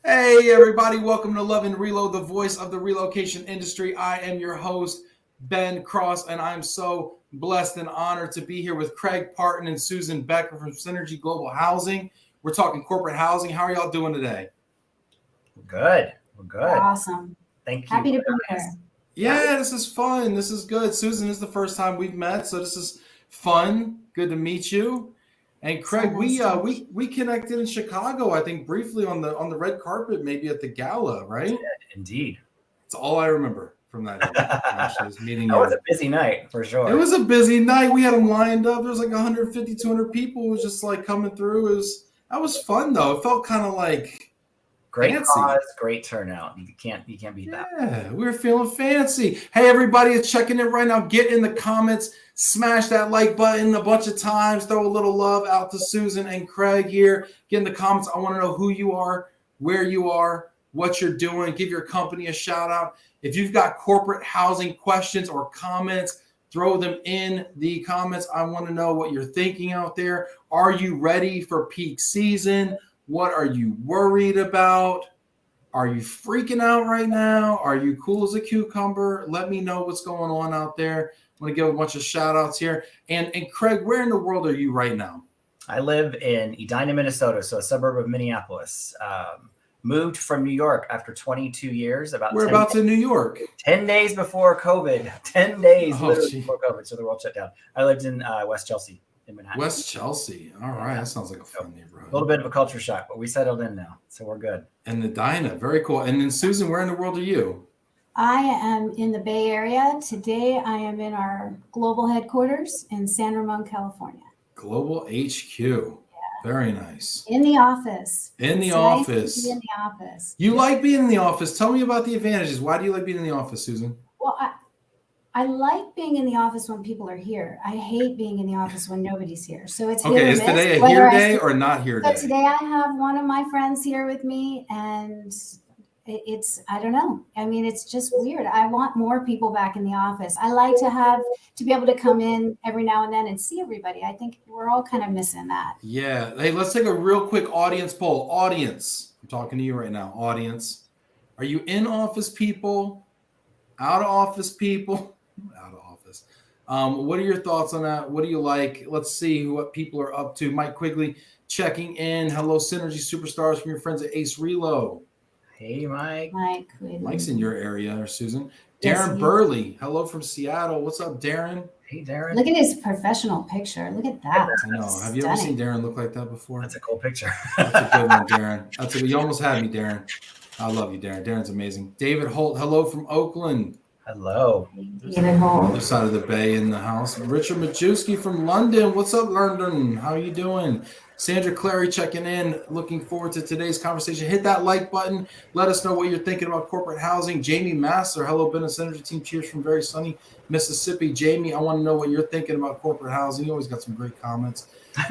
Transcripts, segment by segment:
Hey, everybody, welcome to Love and Relo, the voice of the relocation industry. I am your host, Ben Cross, and I'm so blessed and honored to be here with Craig Partin and Susan Becker from Synergy Global Housing. We're talking corporate housing. How are y'all doing today? We're good. Awesome. Thank you. Happy to be here. Yeah, this is fun. This is good. Susan, this is the first time we've met, so this is fun. Good to meet you. And Craig, we connected in Chicago, I think, briefly on the red carpet, maybe at the gala, right? Indeed. That's all I remember from that evening, actually, is meeting That you. was a busy night for sure. It was a busy night. We had them lined up. There was like 150, 200 people. It was just like coming through. That was fun though. It felt kind of like great fancy. cause, great turnout. You can't beat that. Yeah, we were feeling fancy. Hey, everybody is checking in right now. Get in the comments. Smash that like button a bunch of times. Throw a little love out to Susan and Craig here. Get in the comments. I want to know who you are, where you are, what you're doing. Give your company a shout out. If you've got corporate housing questions or comments, throw them in the comments. I want to know what you're thinking out there. Are you ready for peak season? What are you worried about? Are you freaking out right now? Are you cool as a cucumber? Let me know what's going on out there. I want to give a bunch of shout outs here. And Craig, where in the world are you right now? I live in Edina, Minnesota, so a suburb of Minneapolis. Moved from New York after 22 years. Whereabouts in New York? 10 days before COVID. 10 days before COVID, so the world shut down. I lived in West Chelsea in Manhattan. West Chelsea. All right. That sounds like a fun neighborhood. A little bit of a culture shock, but we settled in now, so we're good. And Edina. Very cool. And then Susan, where in the world are you? I am in the Bay Area. Today, I am in our global headquarters in San Ramon, California. Global HQ. Yeah. Very nice. In the office. In the it's office. Nice to be in the office. You like being in the office. Tell me about the advantages. Why do you like being in the office, Susan? Well, I like being in the office when people are here. I hate being in the office when nobody's here. So it's okay. Is today a here day or not here day? So today I have one of my friends here with me, and I don't know. I mean, it's just weird. I want more people back in the office. I like to be able to come in every now and then and see everybody. I think we're all kind of missing that. Yeah. Hey, let's take a real quick audience poll. Audience, I'm talking to you right now. Audience, are you in office people? Out of office people? Out of office. What are your thoughts on that? What do you like? Let's see what people are up to. Mike Quigley checking in. Hello, Synergy Superstars from your friends at Ace Relo. Hey, Mike. Mike's in your area, or Susan. Yes, Darren Burley. Hello from Seattle. What's up, Darren? Hey, Darren. Look at his professional picture. Look at that. I know. Have you ever seen Darren look like that before? That's a cool picture. That's a good one, Darren. You almost had me, Darren. I love you, Darren. Darren's amazing. David Holt. Hello from Oakland. Hello. David Holt. Other side of the bay in the house. Richard Majewski from London. What's up, London? How are you doing? Sandra Clary checking in. Looking forward to today's conversation. Hit that like button. Let us know what you're thinking about corporate housing. Jamie Master. Hello, Ben and Synergy team. Cheers from very sunny Mississippi. Jamie, I want to know what you're thinking about corporate housing. You always got some great comments.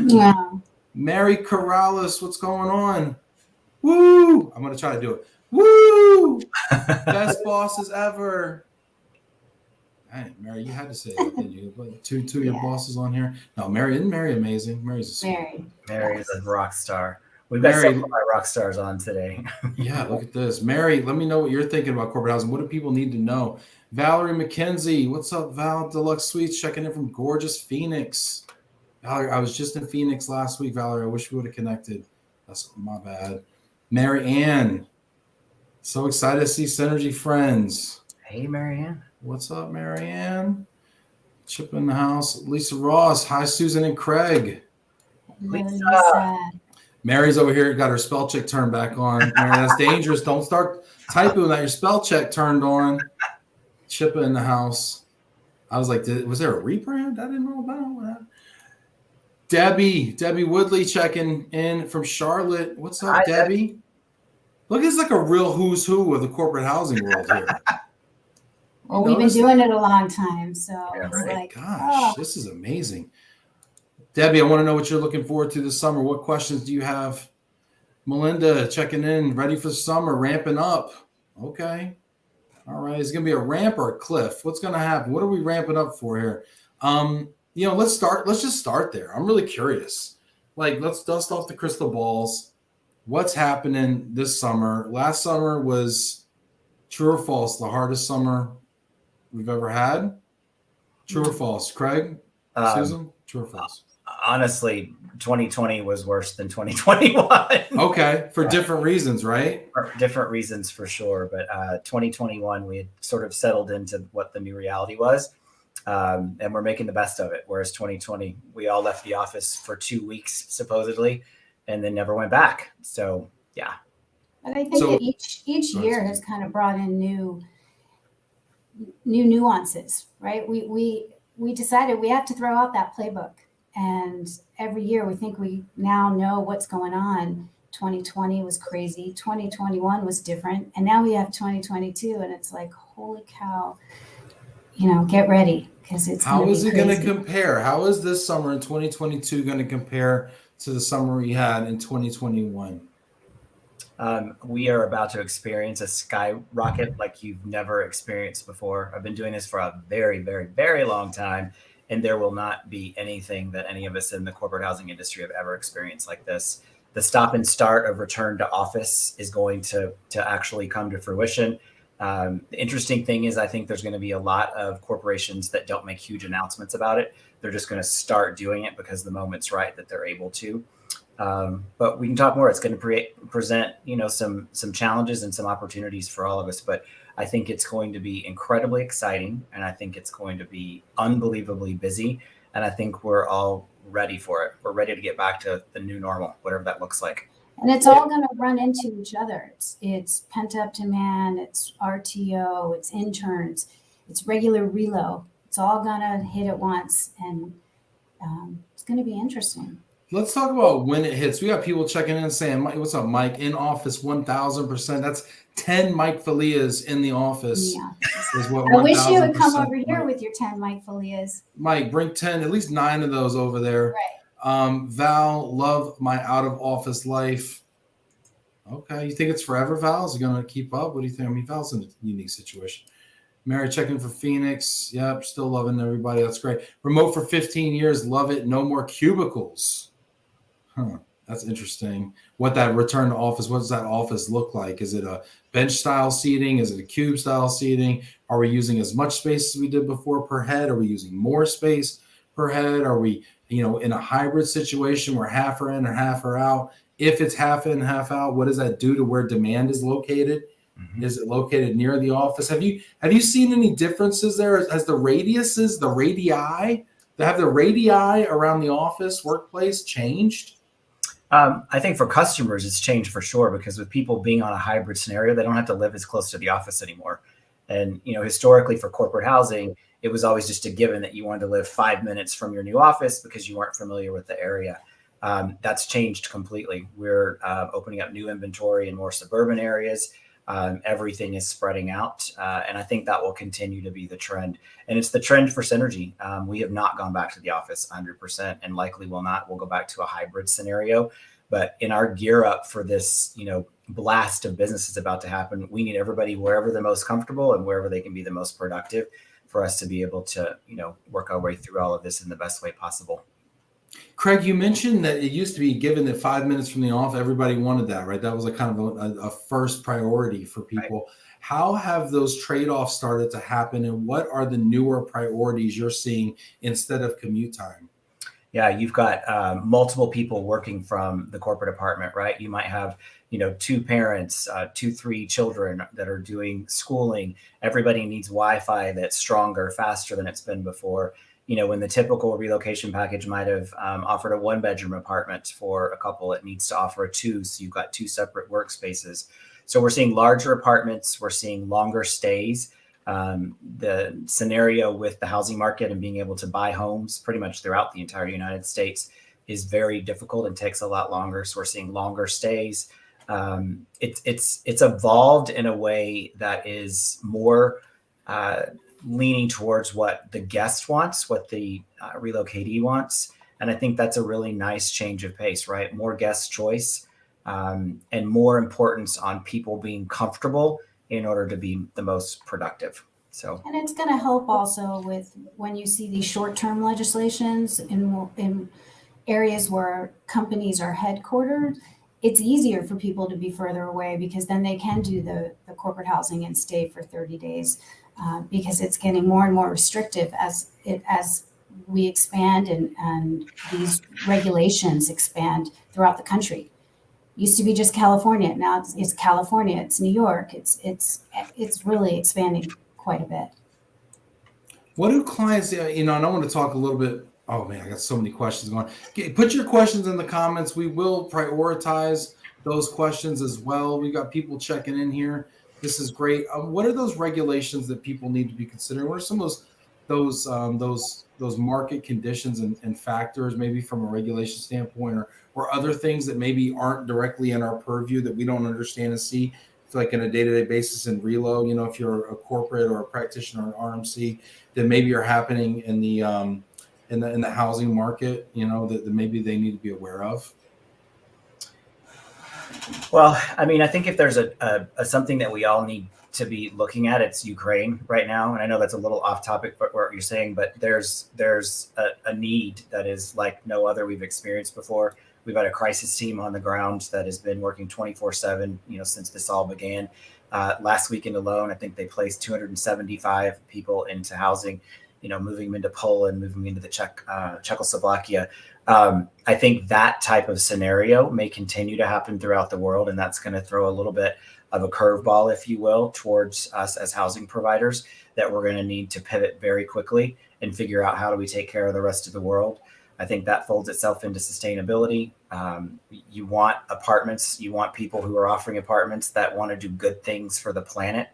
Yeah. Mary Corrales. What's going on? Woo! I'm going to try to do it. Woo! Best bosses ever. Hey, Mary, you had to say that, didn't you? Two of your bosses on here. No, Mary, isn't Mary amazing? Mary's a Mary is a rock star. We've got some of my rock stars on today. Yeah, look at this. Mary, let me know what you're thinking about corporate housing. What do people need to know? Valerie McKenzie, what's up, Val? Deluxe Suites checking in from gorgeous Phoenix. Valerie, I was just in Phoenix last week, Valerie. I wish we would have connected. That's my bad. Mary Ann, so excited to see Synergy friends. Hey, Mary Ann. What's up, Marianne? Chip in the house. Lisa Ross. Hi, Susan and Craig. Lisa. Mary's over here. Got her spell check turned back on. Mary, that's dangerous. Don't start typing without your spell check turned on. Chip in the house. I was like, was there a rebrand I didn't know about? Debbie Woodley checking in from Charlotte. What's up, Hi, Debbie? Look, it's like a real who's who of the corporate housing world here. Well, we've been doing it a long time, so it's like, gosh, this is amazing. Debbie, I want to know what you're looking forward to this summer. What questions do you have? Melinda checking in, ready for summer, ramping up. Okay. All right. Is it going to be a ramp or a cliff? What's going to happen? What are we ramping up for here? Let's just start there. I'm really curious. Like, let's dust off the crystal balls. what's happening this summer? Last summer was, true or false, the hardest summer we've ever had? True or false? Craig, Susan, true or false? Honestly, 2020 was worse than 2021. Okay, for different reasons, right? For different reasons for sure. But 2021, we had sort of settled into what the new reality was. And we're making the best of it. Whereas 2020, we all left the office for 2 weeks, supposedly, and then never went back. So, yeah. But I think that each year has kind of brought in new nuances, right? We decided we have to throw out that playbook. And every year we think we now know what's going on. 2020 was crazy. 2021 was different. And now we have 2022 and it's like, holy cow, get ready because it's How is it going to compare? How is this summer in 2022 going to compare to the summer we had in 2021? We are about to experience a skyrocket like you've never experienced before. I've been doing this for a very, very, very long time, and there will not be anything that any of us in the corporate housing industry have ever experienced like this. The stop and start of return to office is going to actually come to fruition. The interesting thing is I think there's going to be a lot of corporations that don't make huge announcements about it. They're just going to start doing it because the moment's right that they're able to. But we can talk more. It's going to present, some challenges and some opportunities for all of us. But I think it's going to be incredibly exciting, and I think it's going to be unbelievably busy. And I think we're all ready for it. We're ready to get back to the new normal, whatever that looks like. And it's all going to run into each other. It's pent-up demand, it's RTO, it's interns, it's regular relo. It's all going to hit at once, and it's going to be interesting. Let's talk about when it hits. We got people checking in saying, what's up, Mike? In office 1,000%. That's 10 Mike Falias in the office. Yeah. Is what I wish you would come over Mike. here with your 10 Mike Falias. Mike, bring 10, at least 9 of those over there. Right. Val, love my out of office life. Okay. You think it's forever, Val? Is it going to keep up? What do you think? I mean, Val's in a unique situation. Mary checking for Phoenix. Yep. Still loving everybody. That's great. Remote for 15 years. Love it. No more cubicles. Huh. That's interesting. What that return to office, what does that office look like? Is it a bench style seating? Is it a cube style seating? Are we using as much space as we did before per head? Are we using more space per head? Are we, in a hybrid situation where half are in or half are out? If it's half in, half out, what does that do to where demand is located? Mm-hmm. Is it located near the office? Have you seen any differences there? Has the radii around the office workplace changed? I think for customers, it's changed for sure, because with people being on a hybrid scenario, they don't have to live as close to the office anymore. And, historically for corporate housing, it was always just a given that you wanted to live 5 minutes from your new office because you weren't familiar with the area. That's changed completely. We're opening up new inventory in more suburban areas. Everything is spreading out. And I think that will continue to be the trend. And it's the trend for Synergy. We have not gone back to the office 100% and likely will not. We'll go back to a hybrid scenario. But in our gear up for this, blast of business is about to happen, we need everybody wherever they're most comfortable and wherever they can be the most productive for us to be able to, work our way through all of this in the best way possible. Craig, you mentioned that it used to be given that 5 minutes from the office, everybody wanted that, right? That was a kind of a first priority for people. Right. How have those trade-offs started to happen, and what are the newer priorities you're seeing instead of commute time? Yeah, you've got multiple people working from the corporate apartment, right? You might have, 2 parents, 3 children that are doing schooling. Everybody needs Wi-Fi that's stronger, faster than it's been before. When the typical relocation package might have offered a 1-bedroom apartment for a couple, it needs to offer a 2. So you've got 2 separate workspaces. So we're seeing larger apartments. We're seeing longer stays. The scenario with the housing market and being able to buy homes pretty much throughout the entire United States is very difficult and takes a lot longer. So we're seeing longer stays. It's evolved in a way that is more leaning towards what the guest wants, what the relocatee wants. And I think that's a really nice change of pace, right? More guest choice and more importance on people being comfortable in order to be the most productive. And it's going to help also with when you see these short-term legislations in areas where companies are headquartered, it's easier for people to be further away because then they can do the corporate housing and stay for 30 days because it's getting more and more restrictive as we expand and these regulations expand throughout the country. Used to be just California. Now it's California. It's New York. It's really expanding quite a bit. What do clients, and I want to talk a little bit. Oh man, I got so many questions going. Put your questions in the comments. We will prioritize those questions as well. We got people checking in here. This is great. What are those regulations that people need to be considering? What are some of those market conditions and factors, maybe from a regulation standpoint, or other things that maybe aren't directly in our purview that we don't understand and see, like in a day-to-day basis in Relo, if you're a corporate or a practitioner or an RMC, that maybe are happening in the housing market, that maybe they need to be aware of? Well, I mean, I think if there's a something that we all need to be looking at, it's Ukraine right now. And I know that's a little off topic for what you're saying, but there's a need that is like no other we've experienced before. We've had a crisis team on the ground that has been working 24/7, since this all began. Last weekend alone, I think they placed 275 people into housing, moving them into Poland, moving them into the Czechoslovakia. I think that type of scenario may continue to happen throughout the world, and that's going to throw a little bit of a curveball, if you will, towards us as housing providers that we're going to need to pivot very quickly and figure out how do we take care of the rest of the world. I think that folds itself into sustainability. You want apartments, you want people who are offering apartments that want to do good things for the planet.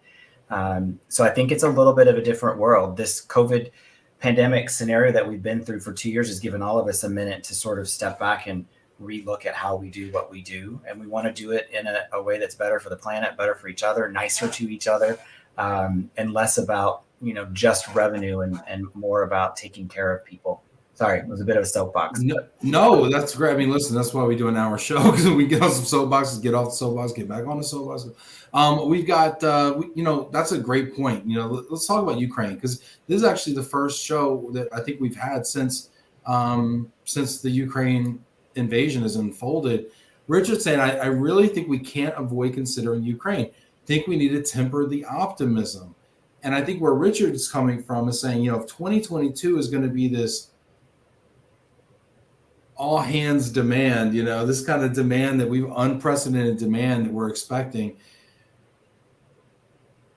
So I think it's a little bit of a different world. This COVID pandemic scenario that we've been through for 2 years has given all of us a minute to sort of step back and relook at how we do what we do. And we want to do it in a way that's better for the planet, better for each other, nicer to each other, and less about, just revenue and more about taking care of people. Sorry, it was a bit of a soapbox. No, that's great. I mean, listen, that's why we do an hour show, because we get on some soapboxes, get off the soapbox, get back on the soapbox. We've got, that's a great point. Let's talk about Ukraine, because this is actually the first show that I think we've had since the Ukraine invasion has unfolded. Richard's saying, I really think we can't avoid considering Ukraine. I think we need to temper the optimism. And I think where Richard is coming from is saying, if 2022 is going to be this all hands demand, this kind of demand that unprecedented demand that we're expecting.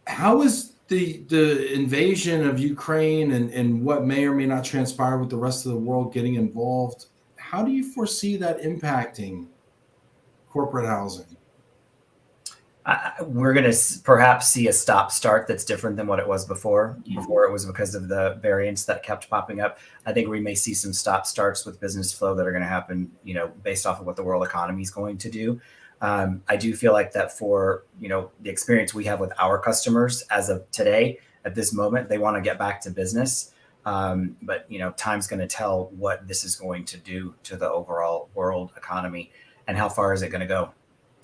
How is the invasion of Ukraine and what may or may not transpire with the rest of the world getting involved? How do you foresee that impacting corporate housing? We're going to perhaps see a stop-start that's different than what it was before. Before it was because of the variants that kept popping up. I think we may see some stop-starts with business flow that are going to happen, based off of what the world economy is going to do. I do feel like that for, the experience we have with our customers as of today, at this moment, they want to get back to business. But, time's going to tell what this is going to do to the overall world economy and how far is it going to go.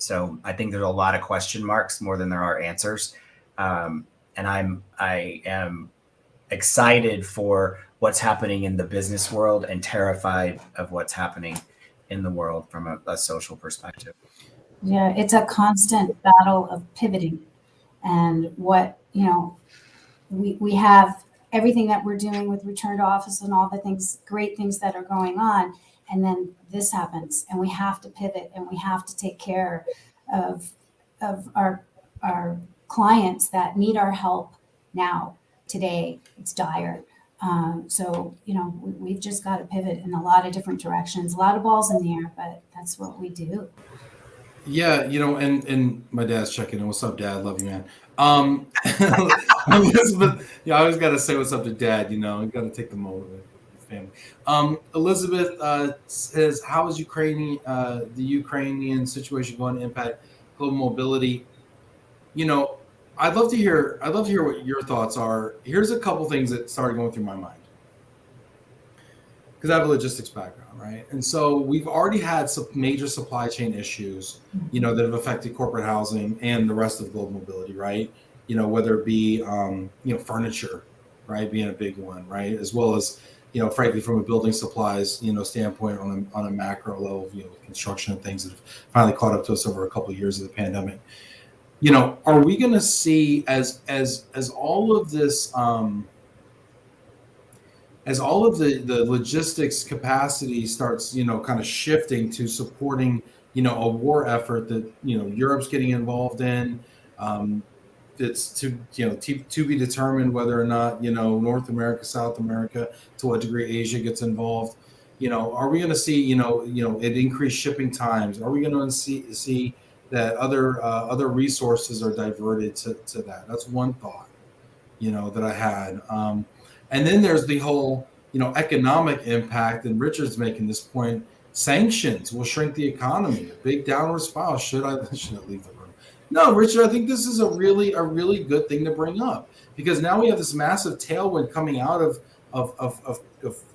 So I think there's a lot of question marks more than there are answers. And I am excited for what's happening in the business world and terrified of what's happening in the world from a social perspective. Yeah, it's a constant battle of pivoting. And what, we have everything that we're doing with return to office and all the things, great things that are going on. And then this happens and we have to pivot and we have to take care of our clients that need our help now, today. It's dire. So, we've just got to pivot in a lot of different directions, a lot of balls in the air, but that's what we do. Yeah, and my dad's checking in. What's up, Dad? Love you, man. Elizabeth, I always got to say what's up to Dad. You got to take the moment with the family. Elizabeth says, "How is the Ukrainian situation going to impact global mobility?" I'd love to hear what your thoughts are. Here's a couple things that started going through my mind, because I have a logistics background, right? And so we've already had some major supply chain issues, that have affected corporate housing and the rest of global mobility, right? Whether it be, furniture, right, being a big one, right? As well as, frankly, from a building supplies, standpoint on a macro level, construction and things that have finally caught up to us over a couple of years of the pandemic. Are we going to see as all of this, as all of the logistics capacity starts, kind of shifting to supporting, a war effort that, Europe's getting involved in, it's to be determined whether or not, North America, South America, to what degree Asia gets involved. Are we going to see, it increased shipping times? Are we going to see that other resources are diverted to that? That's one thought, that I had. And then there's the whole, economic impact, and Richard's making this point. Sanctions will shrink the economy. A big downward spiral. Should I leave the room? No, Richard, I think this is a really good thing to bring up, because now we have this massive tailwind coming out of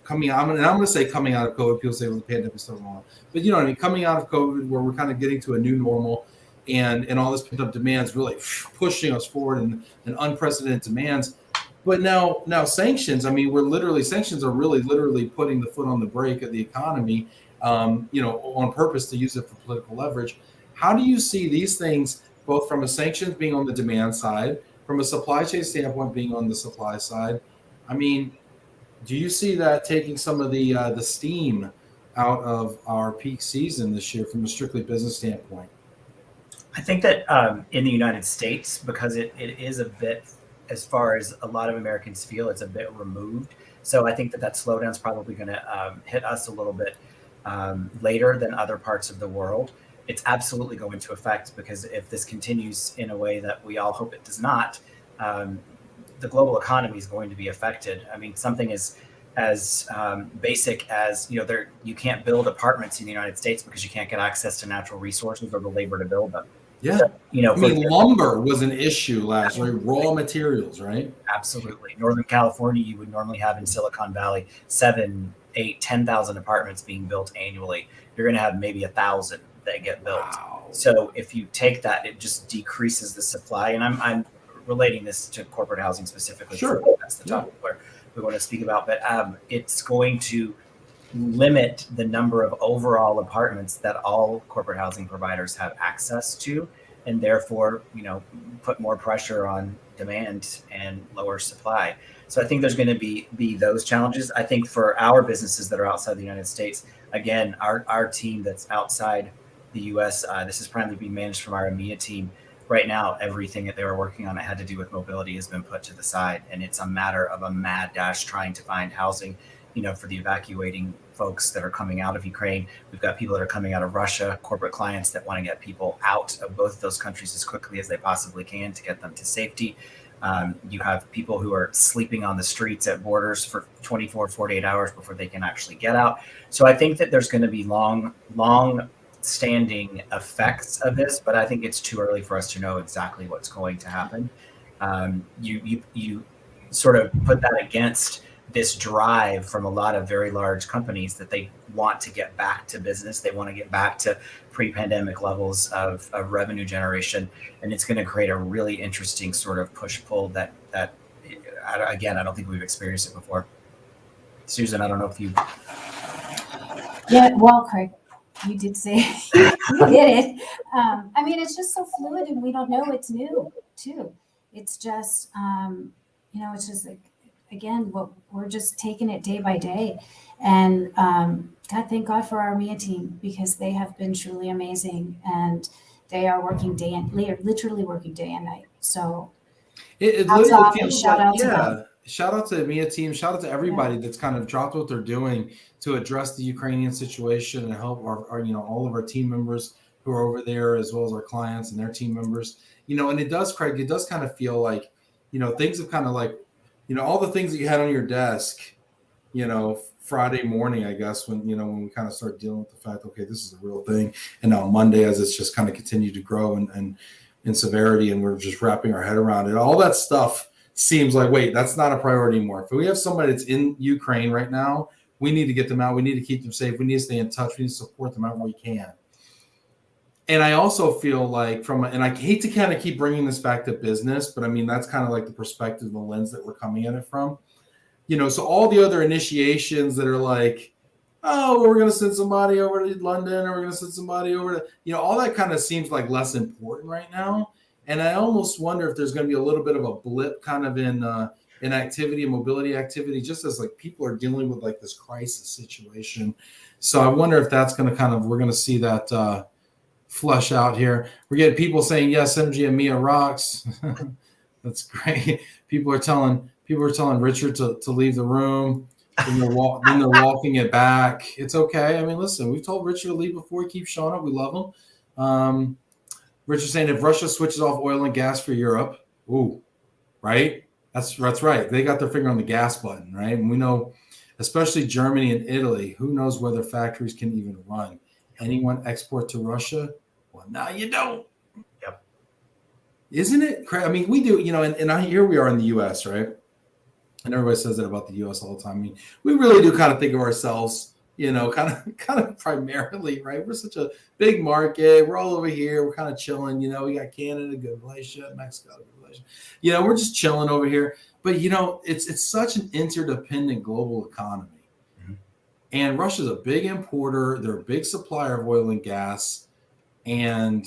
coming out, and I'm going to say coming out of COVID. People say, well, the pandemic's so long, but you know what I mean? Coming out of COVID, where we're kind of getting to a new normal, and all this pent up demand is really pushing us forward and unprecedented demands. But now sanctions, I mean, sanctions are really literally putting the foot on the brake of the economy, on purpose to use it for political leverage. How do you see these things, both from a sanctions being on the demand side, from a supply chain standpoint being on the supply side? I mean, do you see that taking some of the steam out of our peak season this year from a strictly business standpoint? I think that in the United States, because it is a bit, as far as a lot of Americans feel, it's a bit removed. So I think that slowdown is probably going to hit us a little bit later than other parts of the world. It's absolutely going to affect, because if this continues in a way that we all hope it does not, the global economy is going to be affected. I mean, something as basic as, you can't build apartments in the United States because you can't get access to natural resources or the labor to build them. Yeah. Lumber was an issue last year, raw materials, right? Absolutely. Northern California, you would normally have in Silicon Valley 7, 8, 10,000 apartments being built annually. You're going to have maybe 1,000 that get built. Wow. So if you take that, it just decreases the supply. And I'm relating this to corporate housing specifically. Sure. So that's the topic where we want to speak about. But it's going to limit the number of overall apartments that all corporate housing providers have access to, and therefore, put more pressure on demand and lower supply. So I think there's going to be those challenges. I think for our businesses that are outside the United States, again, our team that's outside the US, this is primarily being managed from our EMEA team. Right now, everything that they were working on that had to do with mobility has been put to the side, and it's a matter of a mad dash trying to find housing, for the evacuating folks that are coming out of Ukraine. We've got people that are coming out of Russia, corporate clients that want to get people out of both of those countries as quickly as they possibly can to get them to safety. You have people who are sleeping on the streets at borders for 24, 48 hours before they can actually get out. So I think that there's going to be long standing effects of this, but I think it's too early for us to know exactly what's going to happen. You sort of put that against this drive from a lot of very large companies that they want to get back to business. They want to get back to pre-pandemic levels of revenue generation. And it's going to create a really interesting sort of push-pull that again, I don't think we've experienced it before. Susan, I don't know if you... Yeah, well, Craig, you did say you did it. I mean, it's just so fluid, and we don't know it's new too. It's just, it's just like, again, we're just taking it day by day. And thank God for our MIA team, because they have been truly amazing, and they are working literally working day and night. So it literally feels shout out to them. Shout out to the MIA team. Shout out to everybody that's kind of dropped what they're doing to address the Ukrainian situation and help our all of our team members who are over there, as well as our clients and their team members. And it does, Craig, it does kind of feel like, things have kind of like, all the things that you had on your desk, Friday morning, I guess, when we kind of start dealing with the fact, okay, this is a real thing. And now Monday, as it's just kind of continued to grow and in severity, and we're just wrapping our head around it, all that stuff seems like, wait, that's not a priority anymore. If we have somebody that's in Ukraine right now, we need to get them out. We need to keep them safe. We need to stay in touch. We need to support them out where we can. And I also feel like and I hate to kind of keep bringing this back to business, but I mean, that's kind of like the perspective, the lens that we're coming at it from. So all the other initiations that are like, oh, we're going to send somebody over to London, or we're going to send somebody over to, all that kind of seems like less important right now. And I almost wonder if there's going to be a little bit of a blip kind of in activity and mobility activity, just as like people are dealing with like this crisis situation. So I wonder if that's going to we're going to see that flush out here. We're getting people saying, yes, MG and Mia rocks. That's great. People are telling Richard to leave the room. Then they're walking it back. It's okay. I mean, listen, we've told Richard to leave before. He keeps showing up. We love him. Richard's saying if Russia switches off oil and gas for Europe, ooh, right? That's right. They got their finger on the gas button, right? And we know, especially Germany and Italy, who knows whether factories can even run. Anyone export to Russia? Well, now you don't. Yep. Isn't it? I mean, we do, and here we are in the U.S., right? And everybody says that about the U.S. all the time. I mean, we really do kind of think of ourselves, kind of primarily, right? We're such a big market. We're all over here. We're kind of chilling. We got Canada, good relationship, Mexico, good relationship. We're just chilling over here. But it's such an interdependent global economy. Mm-hmm. And Russia's a big importer. They're a big supplier of oil and gas, and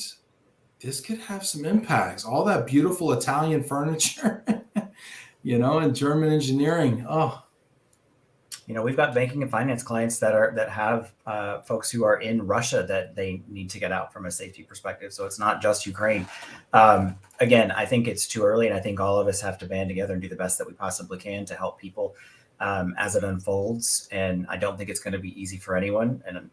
this could have some impacts. All that beautiful Italian furniture. And German engineering. Oh, we've got banking and finance clients that have folks who are in Russia that they need to get out from a safety perspective. So it's not just Ukraine. Again, I think it's too early, and I think all of us have to band together and do the best that we possibly can to help people as it unfolds. And I don't think it's going to be easy for anyone. And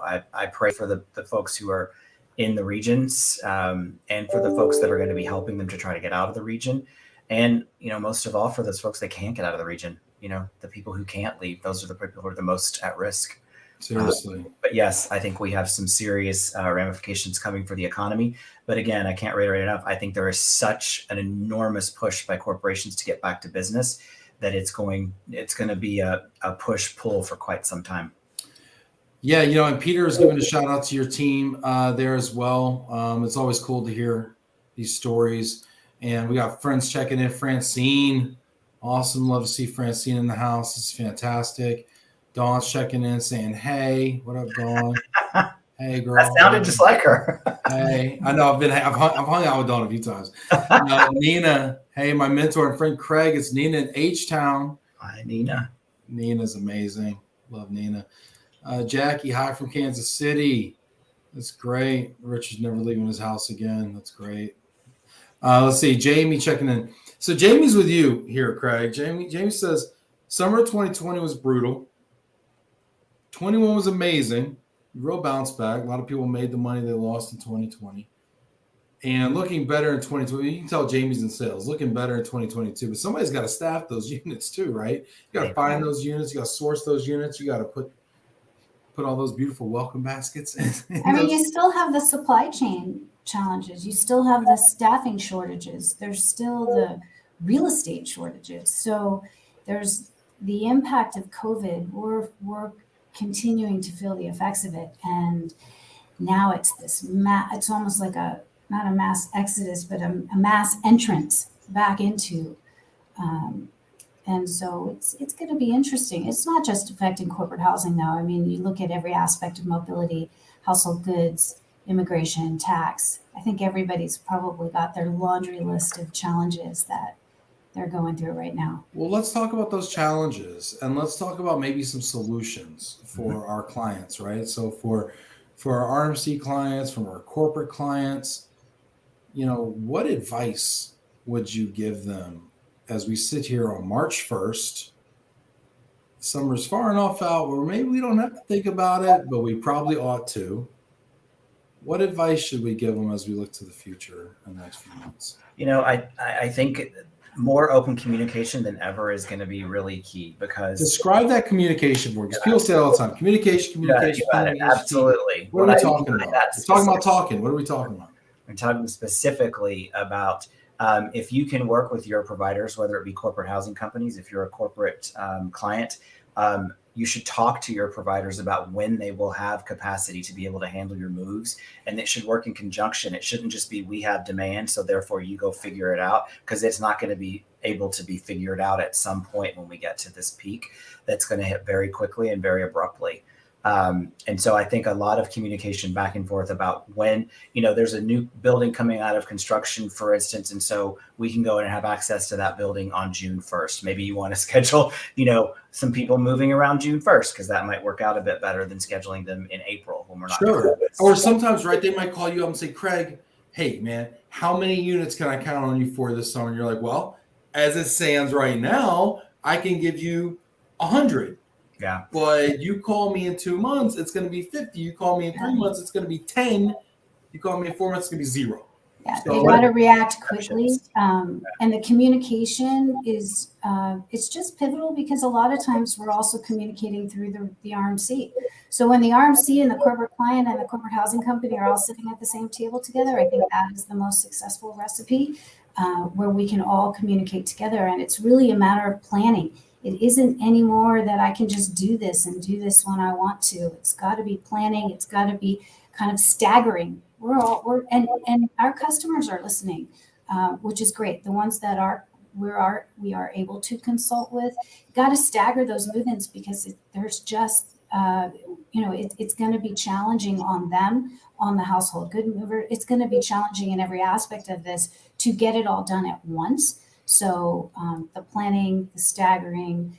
I pray for the folks who are in the regions and for the folks that are going to be helping them to try to get out of the region. And, most of all, for those folks that can't get out of the region, the people who can't leave, those are the people who are the most at risk. Seriously. But yes, I think we have some serious ramifications coming for the economy. But again, I can't reiterate enough. I think there is such an enormous push by corporations to get back to business that it's going to be a push-pull for quite some time. Yeah, and Peter is giving a shout out to your team there as well. It's always cool to hear these stories. And we got friends checking in. Francine, awesome. Love to see Francine in the house. It's fantastic. Dawn's checking in saying, hey, what up, Dawn? Hey, girl. That sounded just like her. Hey, I know I've hung out with Dawn a few times. Nina, hey, my mentor and friend Craig. It's Nina in H-Town. Hi, Nina. Nina's amazing. Love Nina. Jackie, hi from Kansas City. That's great. Richard's never leaving his house again. That's great. Let's see. Jamie checking in. So Jamie's with you here, Craig. Jamie says, summer of 2020 was brutal. 21 was amazing. Real bounce back. A lot of people made the money they lost in 2020. And looking better in 2020. You can tell Jamie's in sales. Looking better in 2022. But somebody's got to staff those units too, right? You got to find those units. You got to source those units. You got to put all those beautiful welcome baskets in. I mean, you still have the supply chain challenges. You still have the staffing shortages. There's still the real estate shortages. So there's the impact of COVID. We're continuing to feel the effects of it. And now it's this it's almost like not a mass exodus, but a mass entrance back into. And so it's going to be interesting. It's not just affecting corporate housing, though. I mean, you look at every aspect of mobility, household goods, immigration, tax. I think everybody's probably got their laundry list of challenges that they're going through right now. Well, let's talk about those challenges, and let's talk about maybe some solutions for our clients, right? So for our RMC clients, from our corporate clients, what advice would you give them as we sit here on March 1st? Summer's far enough out where maybe we don't have to think about it, but we probably ought to. What advice should we give them as we look to the future in the next few months? I think more open communication than ever is going to be really key, because describe that communication for me. People say it all the time. Communication. Absolutely. What are we talking about? We're talking about talking. What are we talking about? We're talking specifically about if you can work with your providers, whether it be corporate housing companies, if you're a corporate client, you should talk to your providers about when they will have capacity to be able to handle your moves. And it should work in conjunction. It shouldn't just be, we have demand, so therefore you go figure it out, because it's not going to be able to be figured out at some point when we get to this peak that's going to hit very quickly and very abruptly. And so I think a lot of communication back and forth about when, there's a new building coming out of construction, for instance, and so we can go in and have access to that building on June 1st. Maybe you want to schedule, some people moving around June 1st, because that might work out a bit better than scheduling them in April when we're not. Sure. Or sometimes, right, they might call you up and say, Craig, hey, man, how many units can I count on you for this summer? And you're like, well, as it stands right now, I can give you 100. Yeah. But you call me in 2 months, it's going to be 50. You call me in 3 months, it's going to be 10. You call me in 4 months, it's going to be 0. Yeah, So they got to react quickly. And the communication is, it's just pivotal, because a lot of times we're also communicating through the RMC. So when the RMC and the corporate client and the corporate housing company are all sitting at the same table together, I think that is the most successful recipe, where we can all communicate together. And it's really a matter of planning. It isn't anymore that I can just do this when I want to. It's got to be planning. It's got to be kind of staggering. And our customers are listening, which is great. The ones that we are able to consult with, got to stagger those movements, because there's just it's going to be challenging on them, on the household good mover. It's going to be challenging in every aspect of this to get it all done at once. So the planning, the staggering,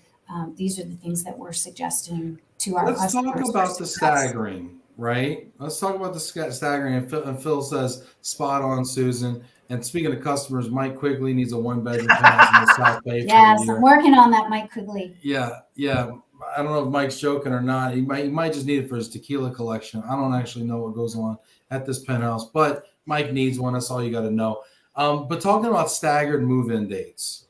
these are the things that we're suggesting to our customers. Let's talk about the staggering, right? Let's talk about the staggering. And Phil says, spot on, Susan. And speaking of customers, Mike Quigley needs a 1-bedroom house in the South Bay. Yes, I'm working on that, Mike Quigley. Yeah. I don't know if Mike's joking or not. He might just need it for his tequila collection. I don't actually know what goes on at this penthouse, but Mike needs one. That's all you got to know. But talking about staggered move-in dates,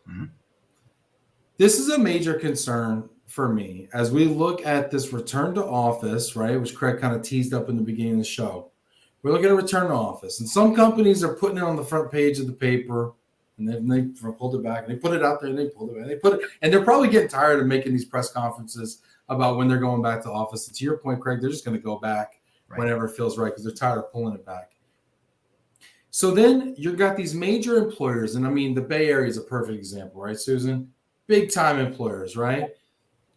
this is a major concern for me as we look at this return to office, right, which Craig kind of teased up in the beginning of the show. We're looking at return to office, and some companies are putting it on the front page of the paper, and then they pulled it back, and they put it out there, and they pulled it back. And they're probably getting tired of making these press conferences about when they're going back to office. And to your point, Craig, they're just going to go back whenever it feels right, because they're tired of pulling it back. So then you've got these major employers, and I mean, the Bay Area is a perfect example, right, Susan? Big time employers, right?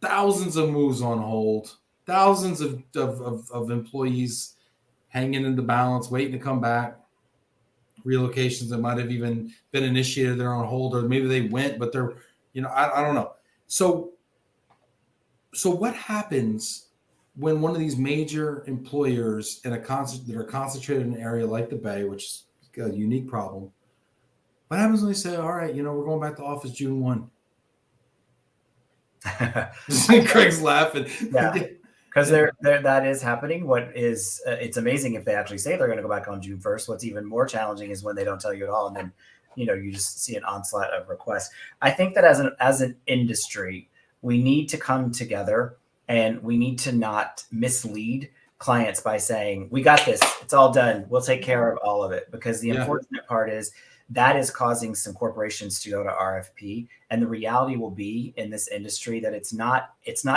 Thousands of moves on hold, thousands of employees hanging in the balance, waiting to come back. Relocations that might have even been initiated, they're on hold, or maybe they went, but they're, I don't know. So what happens when one of these major employers that are concentrated in an area like the Bay, which is a unique problem? What happens when they say, all right, we're going back to office June 1? Craig's laughing. Yeah, because that is happening. It's amazing if they actually say they're going to go back on June 1st. What's even more challenging is when they don't tell you at all, and then you just see an onslaught of requests. I think that as an industry, we need to come together, and we need to not mislead clients by saying, we got this, it's all done, we'll take care of all of it. Because the unfortunate part is that is causing some corporations to go to RFP. And the reality will be in this industry that it's not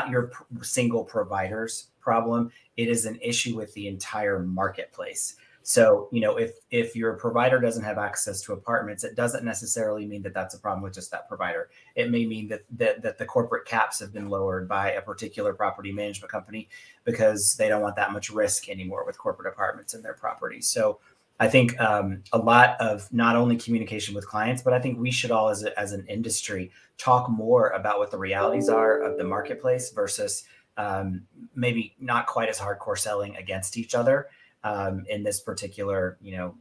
your single provider's problem. It is an issue with the entire marketplace. So, if your provider doesn't have access to apartments, it doesn't necessarily mean that that's a problem with just that provider. It may mean that the corporate caps have been lowered by a particular property management company because they don't want that much risk anymore with corporate apartments in their properties. So I think a lot of not only communication with clients, but I think we should all as an industry talk more about what the realities are of the marketplace versus maybe not quite as hardcore selling against each other. In this particular,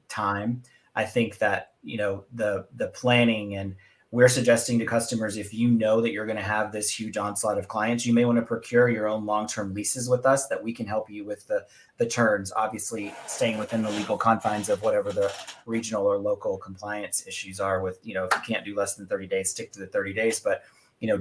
time, I think that, the planning, and we're suggesting to customers, if you know that you're going to have this huge onslaught of clients, you may want to procure your own long-term leases with us, that we can help you with the terms, obviously staying within the legal confines of whatever the regional or local compliance issues are with, if you can't do less than 30 days, stick to the 30 days, but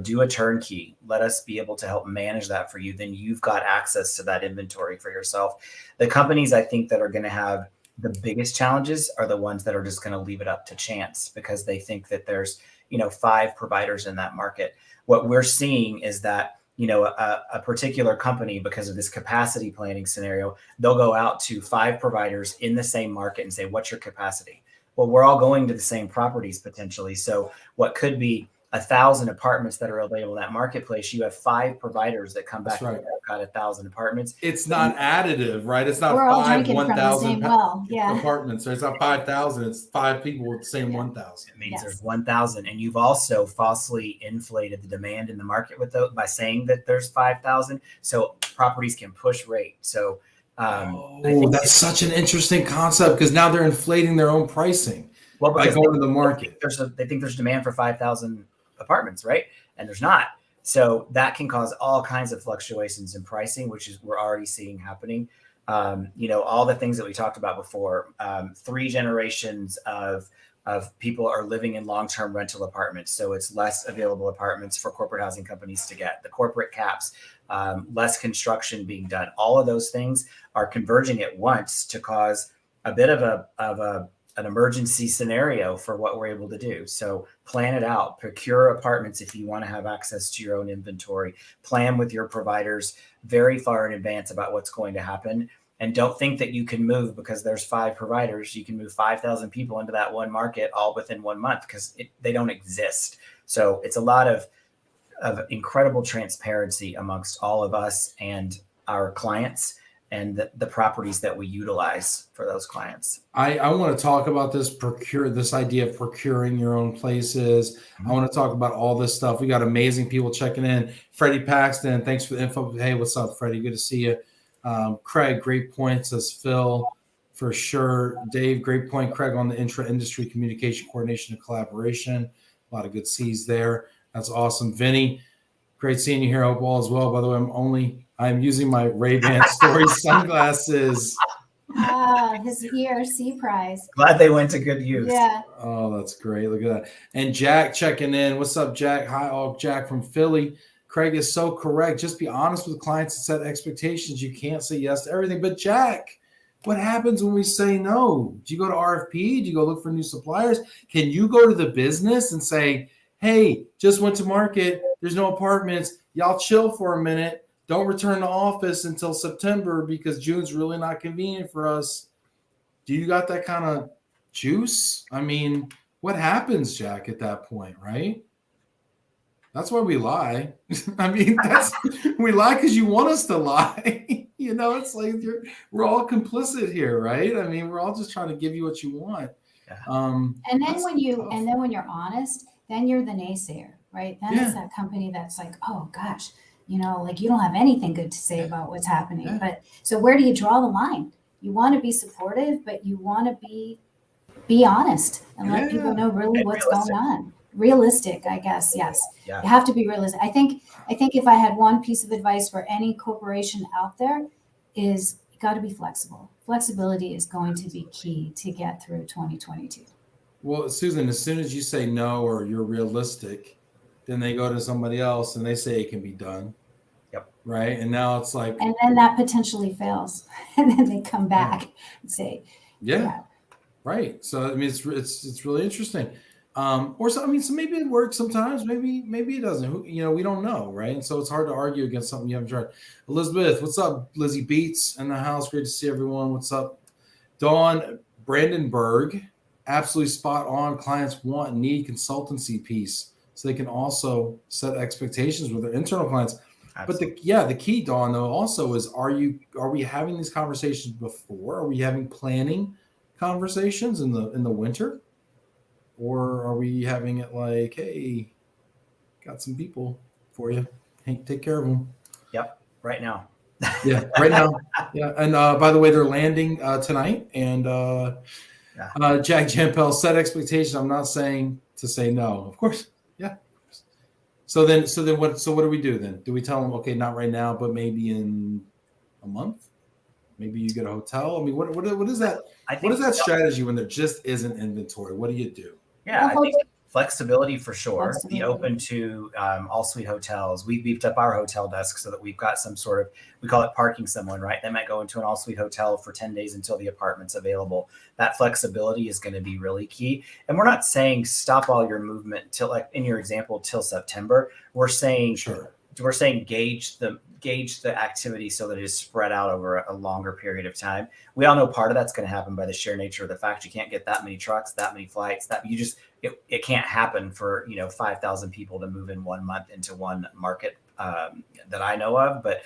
do a turnkey. Let us be able to help manage that for you. Then you've got access to that inventory for yourself. The companies I think that are going to have the biggest challenges are the ones that are just going to leave it up to chance because they think that there's, 5 providers in that market. What we're seeing is that, a particular company, because of this capacity planning scenario, they'll go out to 5 providers in the same market and say, what's your capacity? Well, we're all going to the same properties potentially. So what could be 1,000 apartments that are available in that marketplace, you have 5 providers that come back That's right. and have got 1,000 apartments. It's not additive, right? It's not We're all 5 drinking from the 1,000 same well. Yeah. apartments. So it's not 5,000. It's 5 people with the same 1,000. It means Yes. there's 1,000, and you've also falsely inflated the demand in the market with those by saying that there's 5,000. So properties can push rate. So I think that's such an interesting concept because now they're inflating their own pricing by going to the market. They think there's demand for 5,000 apartments, right? And there's not. So that can cause all kinds of fluctuations in pricing, which is we're already seeing happening. All the things that we talked about before, 3 generations of people are living in long-term rental apartments. So it's less available apartments for corporate housing companies to get. The corporate caps, less construction being done. All of those things are converging at once to cause a bit of an emergency scenario for what we're able to do. So plan it out, procure apartments if you want to have access to your own inventory, plan with your providers very far in advance about what's going to happen. And don't think that you can move because there's 5 providers. You can move 5,000 people into that one market all within 1 month because they don't exist. So it's a lot of incredible transparency amongst all of us and our clients and the properties that we utilize for those clients. I want to talk about this idea of procuring your own places. Mm-hmm. I want to talk about all this stuff. We got amazing people checking in. Freddie Paxton, thanks for the info. Hey, what's up, Freddie? Good to see you. Craig, great point, says Phil, for sure. Dave, great point. Craig on the intra-industry communication, coordination, and collaboration. A lot of good C's there. That's awesome. Vinny, great seeing you here. I hope all is well. By the way, I'm using my Ray-Ban Story sunglasses. His ERC prize. Glad they went to good use. Yeah. Oh, that's great. Look at that. And Jack checking in. What's up, Jack? Hi, all. Jack from Philly. Craig is so correct. Just be honest with clients and set expectations. You can't say yes to everything. But Jack, what happens when we say no? Do you go to RFP? Do you go look for new suppliers? Can you go to the business and say, hey, just went to market. There's no apartments. Y'all chill for a minute. Don't return to office until September because June's really not convenient for us. Do you got that kind of juice? I mean, what happens, Jack, at that point, right? That's why we lie. I mean, we lie because you want us to lie. It's like we're all complicit here, right? I mean, we're all just trying to give you what you want. And then when you're honest, then you're the naysayer, right? Then it's that company that's like, oh gosh, like you don't have anything good to say about what's happening. Yeah. But so where do you draw the line? You want to be supportive, but you want to be honest and let people know really what's going on. Realistic, I guess. Yes. Yeah. You have to be realistic. I think if I had one piece of advice for any corporation out there is you got to be flexible. Flexibility is going to be key to get through 2022. Well, Susan, as soon as you say no or you're realistic, then they go to somebody else and they say it can be done. Yep. Right. And now it's like, and then that potentially fails, and then they come back and say, yeah. Right. So I mean, it's really interesting. So maybe it works sometimes, maybe it doesn't. We don't know, right? And so it's hard to argue against something you haven't tried. Elizabeth, what's up? Lizzie Beats in the house. Great to see everyone. What's up? Dawn Brandenburg, absolutely spot on. Clients want and need consultancy piece so they can also set expectations with their internal clients. Absolutely. But the key, Dawn, though, also is are we having these conversations before? Are we having planning conversations in the winter? Or are we having it like, hey, got some people for you. Hey, take care of them. Yep, right now. Yeah, right now. Yeah, and by the way, they're landing tonight. And Jack Jampel, set expectations. I'm not saying to say no, of course. Yeah. So then what do we do then? Do we tell them, okay, not right now, but maybe in a month? Maybe you get a hotel. I mean, what is that? What is that strategy when there just isn't inventory? What do you do? Yeah, I think flexibility for sure. Be open to all suite hotels. We beefed up our hotel desk so that we've got some sort of, we call it parking someone, right? They might go into an all suite hotel for 10 days until the apartment's available. That flexibility is going to be really key. And we're not saying stop all your movement till, like in your example, till September. We're saying we're saying gauge the activity so that it is spread out over a longer period of time. We all know part of that's going to happen by the sheer nature of the fact you can't get that many trucks, that many flights, that you just, it can't happen for, 5,000 people to move in 1 month into one market that I know of. But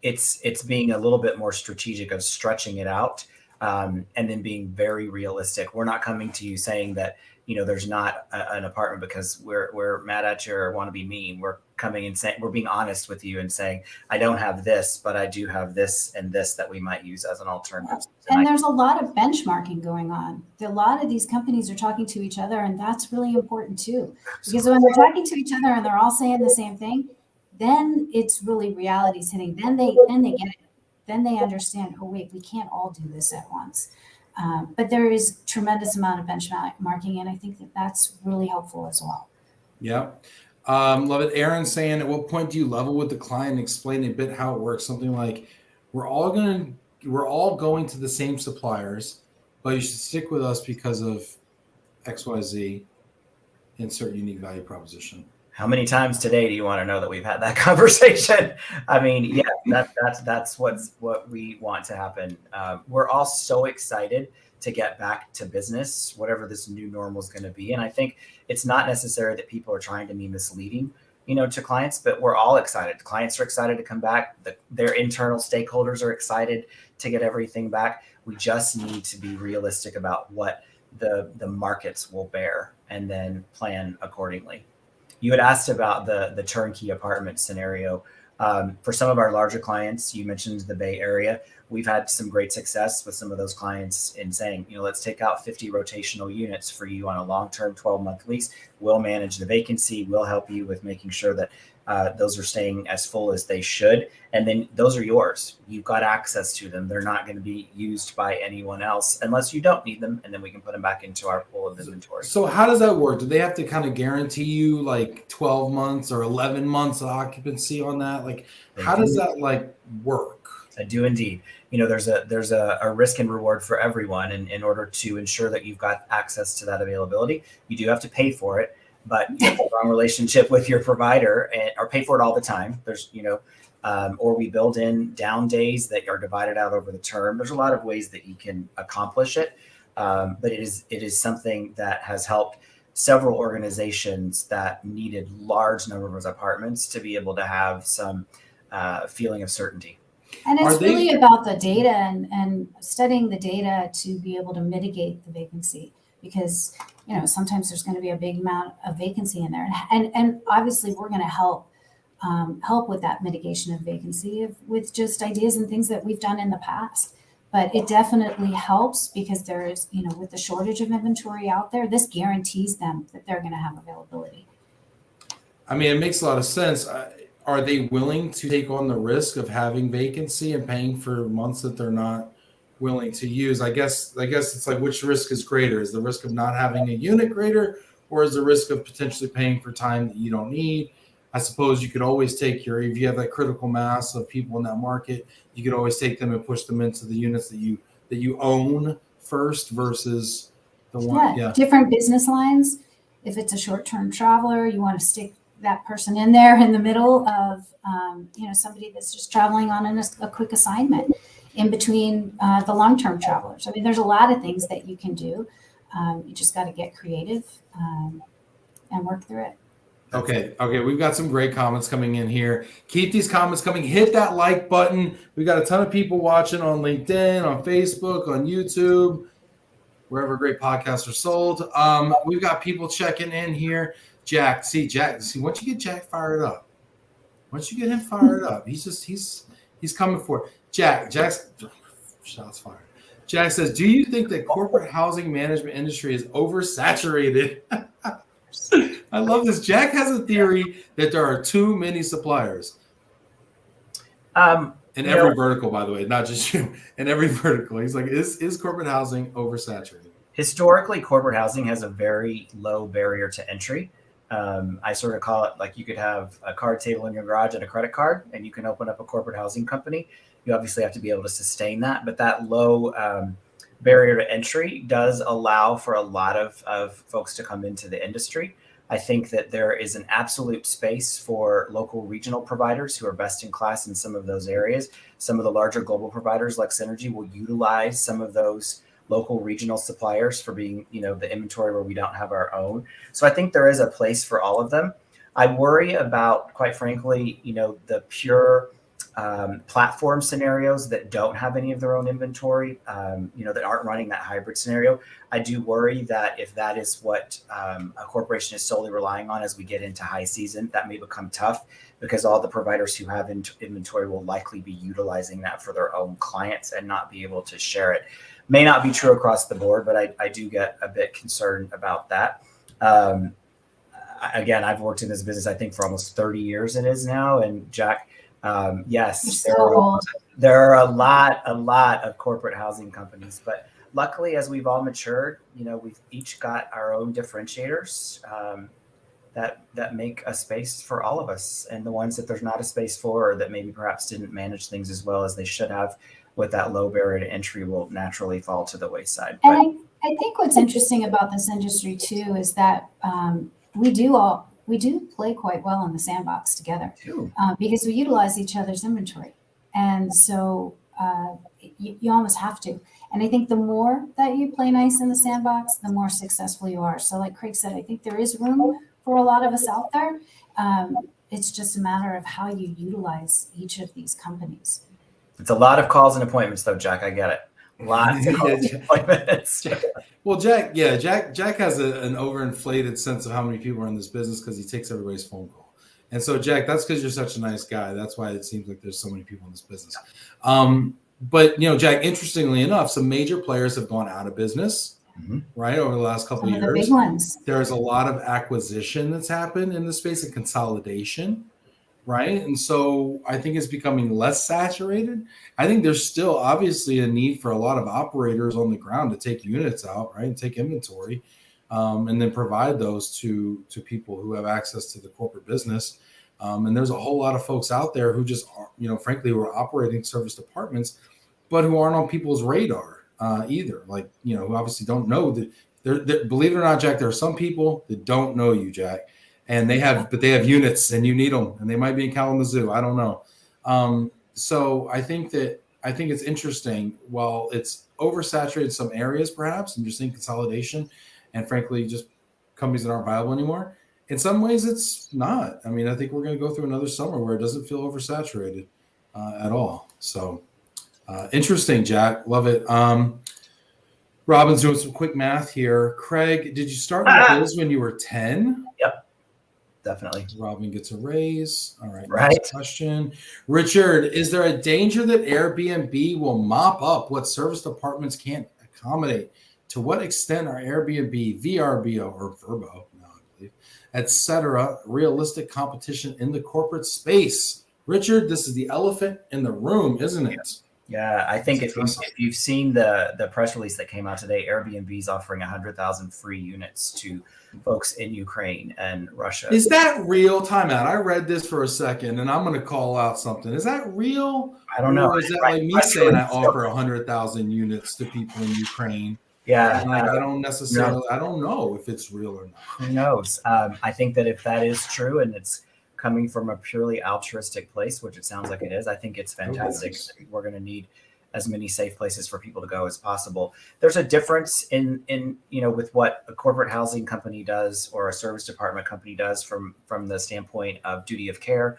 it's being a little bit more strategic of stretching it out and then being very realistic. We're not coming to you saying that, there's not an apartment because we're mad at you or want to be mean. We're coming and saying, we're being honest with you and saying, I don't have this, but I do have this and this that we might use as an alternative. And there's a lot of benchmarking going on. A lot of these companies are talking to each other, and that's really important too. Because when they're talking to each other and they're all saying the same thing, then it's really reality's hitting. Then they get it. Then they understand, oh wait, we can't all do this at once. But there is tremendous amount of benchmarking, and I think that that's really helpful as well. Yeah. Love it. Aaron's saying, at what point do you level with the client and explain a bit how it works? Something like, we're all going to the same suppliers, but you should stick with us because of XYZ, insert unique value proposition. How many times today do you want to know that we've had that conversation? I mean, yeah, that's what we want to happen. We're all so excited to get back to business, whatever this new normal is going to be. And I think it's not necessary that people are trying to be misleading, to clients, but we're all excited. Clients are excited to come back. Their internal stakeholders are excited to get everything back. We just need to be realistic about what the markets will bear and then plan accordingly. You had asked about the turnkey apartment scenario. For some of our larger clients, you mentioned the Bay Area. We've had some great success with some of those clients in saying, let's take out 50 rotational units for you on a long-term 12-month lease. We'll manage the vacancy. We'll help you with making sure that those are staying as full as they should. And then those are yours. You've got access to them. They're not going to be used by anyone else unless you don't need them. And then we can put them back into our pool of inventory. So how does that work? Do they have to kind of guarantee you like 12 months or 11 months of occupancy on that? Like, how does that work? I do indeed. There's a risk and reward for everyone. And in order to ensure that you've got access to that availability, you do have to pay for it. But you have a strong relationship with your provider or pay for it all the time. There's, or we build in down days that are divided out over the term. There's a lot of ways that you can accomplish it. But it is something that has helped several organizations that needed large numbers of apartments to be able to have some feeling of certainty. And it's really about the data and studying the data to be able to mitigate the vacancy, because sometimes there's going to be a big amount of vacancy in there, and obviously we're going to help with that mitigation of vacancy with just ideas and things that we've done in the past. But it definitely helps because there is, with the shortage of inventory out there, this guarantees them that they're going to have availability. I mean, it makes a lot of sense. Are they willing to take on the risk of having vacancy and paying for months that they're not willing to use? I guess it's like, which risk is greater? Is the risk of not having a unit greater, or is the risk of potentially paying for time that you don't need? I suppose you could always take if you have that critical mass of people in that market, you could always take them and push them into the units that you own first versus the one. Yeah. Different business lines. If it's a short-term traveler, you want to stick that person in there in the middle of, somebody that's just traveling on a quick assignment in between the long-term travelers. I mean, there's a lot of things that you can do. You just got to get creative and work through it. Okay. We've got some great comments coming in here. Keep these comments coming. Hit that like button. We got a ton of people watching on LinkedIn, on Facebook, on YouTube, wherever great podcasts are sold. We've got people checking in here. Jack, once you get Jack fired up, once you get him fired up, he's coming for it. Jack's shots fired. Jack says, do you think that corporate housing management industry is oversaturated? I love this. Jack has a theory that there are too many suppliers. In every vertical, by the way, not just you. In every vertical. He's like, is corporate housing oversaturated? Historically, corporate housing has a very low barrier to entry. I sort of call it like you could have a card table in your garage and a credit card, and you can open up a corporate housing company. You obviously have to be able to sustain that, but that low barrier to entry does allow for a lot of folks to come into the industry. I think that there is an absolute space for local regional providers who are best in class in some of those areas. Some of the larger global providers like Synergy will utilize some of those local regional suppliers for being, the inventory where we don't have our own. So I think there is a place for all of them. I worry about, quite frankly, the pure platform scenarios that don't have any of their own inventory, that aren't running that hybrid scenario. I do worry that if that is what a corporation is solely relying on as we get into high season, that may become tough because all the providers who have inventory will likely be utilizing that for their own clients and not be able to share it. May not be true across the board, but I do get a bit concerned about that. Again, I've worked in this business, I think, for almost 30 years it is now. And Jack, yes, there are a lot of corporate housing companies, but luckily, as we've all matured, we've each got our own differentiators that make a space for all of us. And the ones that there's not a space for, or that maybe perhaps didn't manage things as well as they should have with that low barrier to entry, will naturally fall to the wayside. And I think what's interesting about this industry too is that we do play quite well in the sandbox together because we utilize each other's inventory. And so you almost have to. And I think the more that you play nice in the sandbox, the more successful you are. So like Craig said, I think there is room for a lot of us out there. It's just a matter of how you utilize each of these companies. It's a lot of calls and appointments though, Jack. I get it. Lots of calls and appointments. Well, Jack has an overinflated sense of how many people are in this business because he takes everybody's phone call. And so, Jack, that's because you're such a nice guy. That's why it seems like there's so many people in this business. But, Jack, interestingly enough, some major players have gone out of business, right, over the last couple of years. The big ones. There's a lot of acquisition that's happened in the space and consolidation, right? And so I think it's becoming less saturated. I think there's still obviously a need for a lot of operators on the ground to take units out, right, and take inventory, and then provide those to people who have access to the corporate business. And there's a whole lot of folks out there who just, frankly, who are operating service departments, but who aren't on people's radar either. Like, who obviously don't know that. Believe it or not, Jack, there are some people that don't know you, Jack, and they have units, and you need them, and they might be in Kalamazoo. I don't know. So I think it's interesting. While it's oversaturated in some areas, perhaps, and you're seeing consolidation, and frankly, just companies that aren't viable anymore. In some ways, it's not. I mean, I think we're going to go through another summer where it doesn't feel oversaturated at all. So interesting, Jack. Love it. Robin's doing some quick math here. Craig, did you start in the biz when you were 10? Yep, definitely. Robin gets a raise. All right. Right. Next question. Richard, is there a danger that Airbnb will mop up what service departments can't accommodate? To what extent are Airbnb, VRBO, or Verbo, etc., realistic competition in the corporate space? Richard, this is the elephant in the room, isn't it? Yeah, I think if you've seen the press release that came out today, Airbnb is offering 100,000 free units to folks in Ukraine and Russia. Is that real? Time out. I read this for a second, and I'm going to call out something. Is that real? I don't know. Or is that like me saying I offer 100,000 units to people in Ukraine? Yeah, I don't necessarily. No. I don't know if it's real or not. Who knows? I think that if that is true and it's coming from a purely altruistic place, which it sounds like it is, I think it's fantastic. We're going to need as many safe places for people to go as possible. There's a difference in with what a corporate housing company does or a service department company does from the standpoint of duty of care.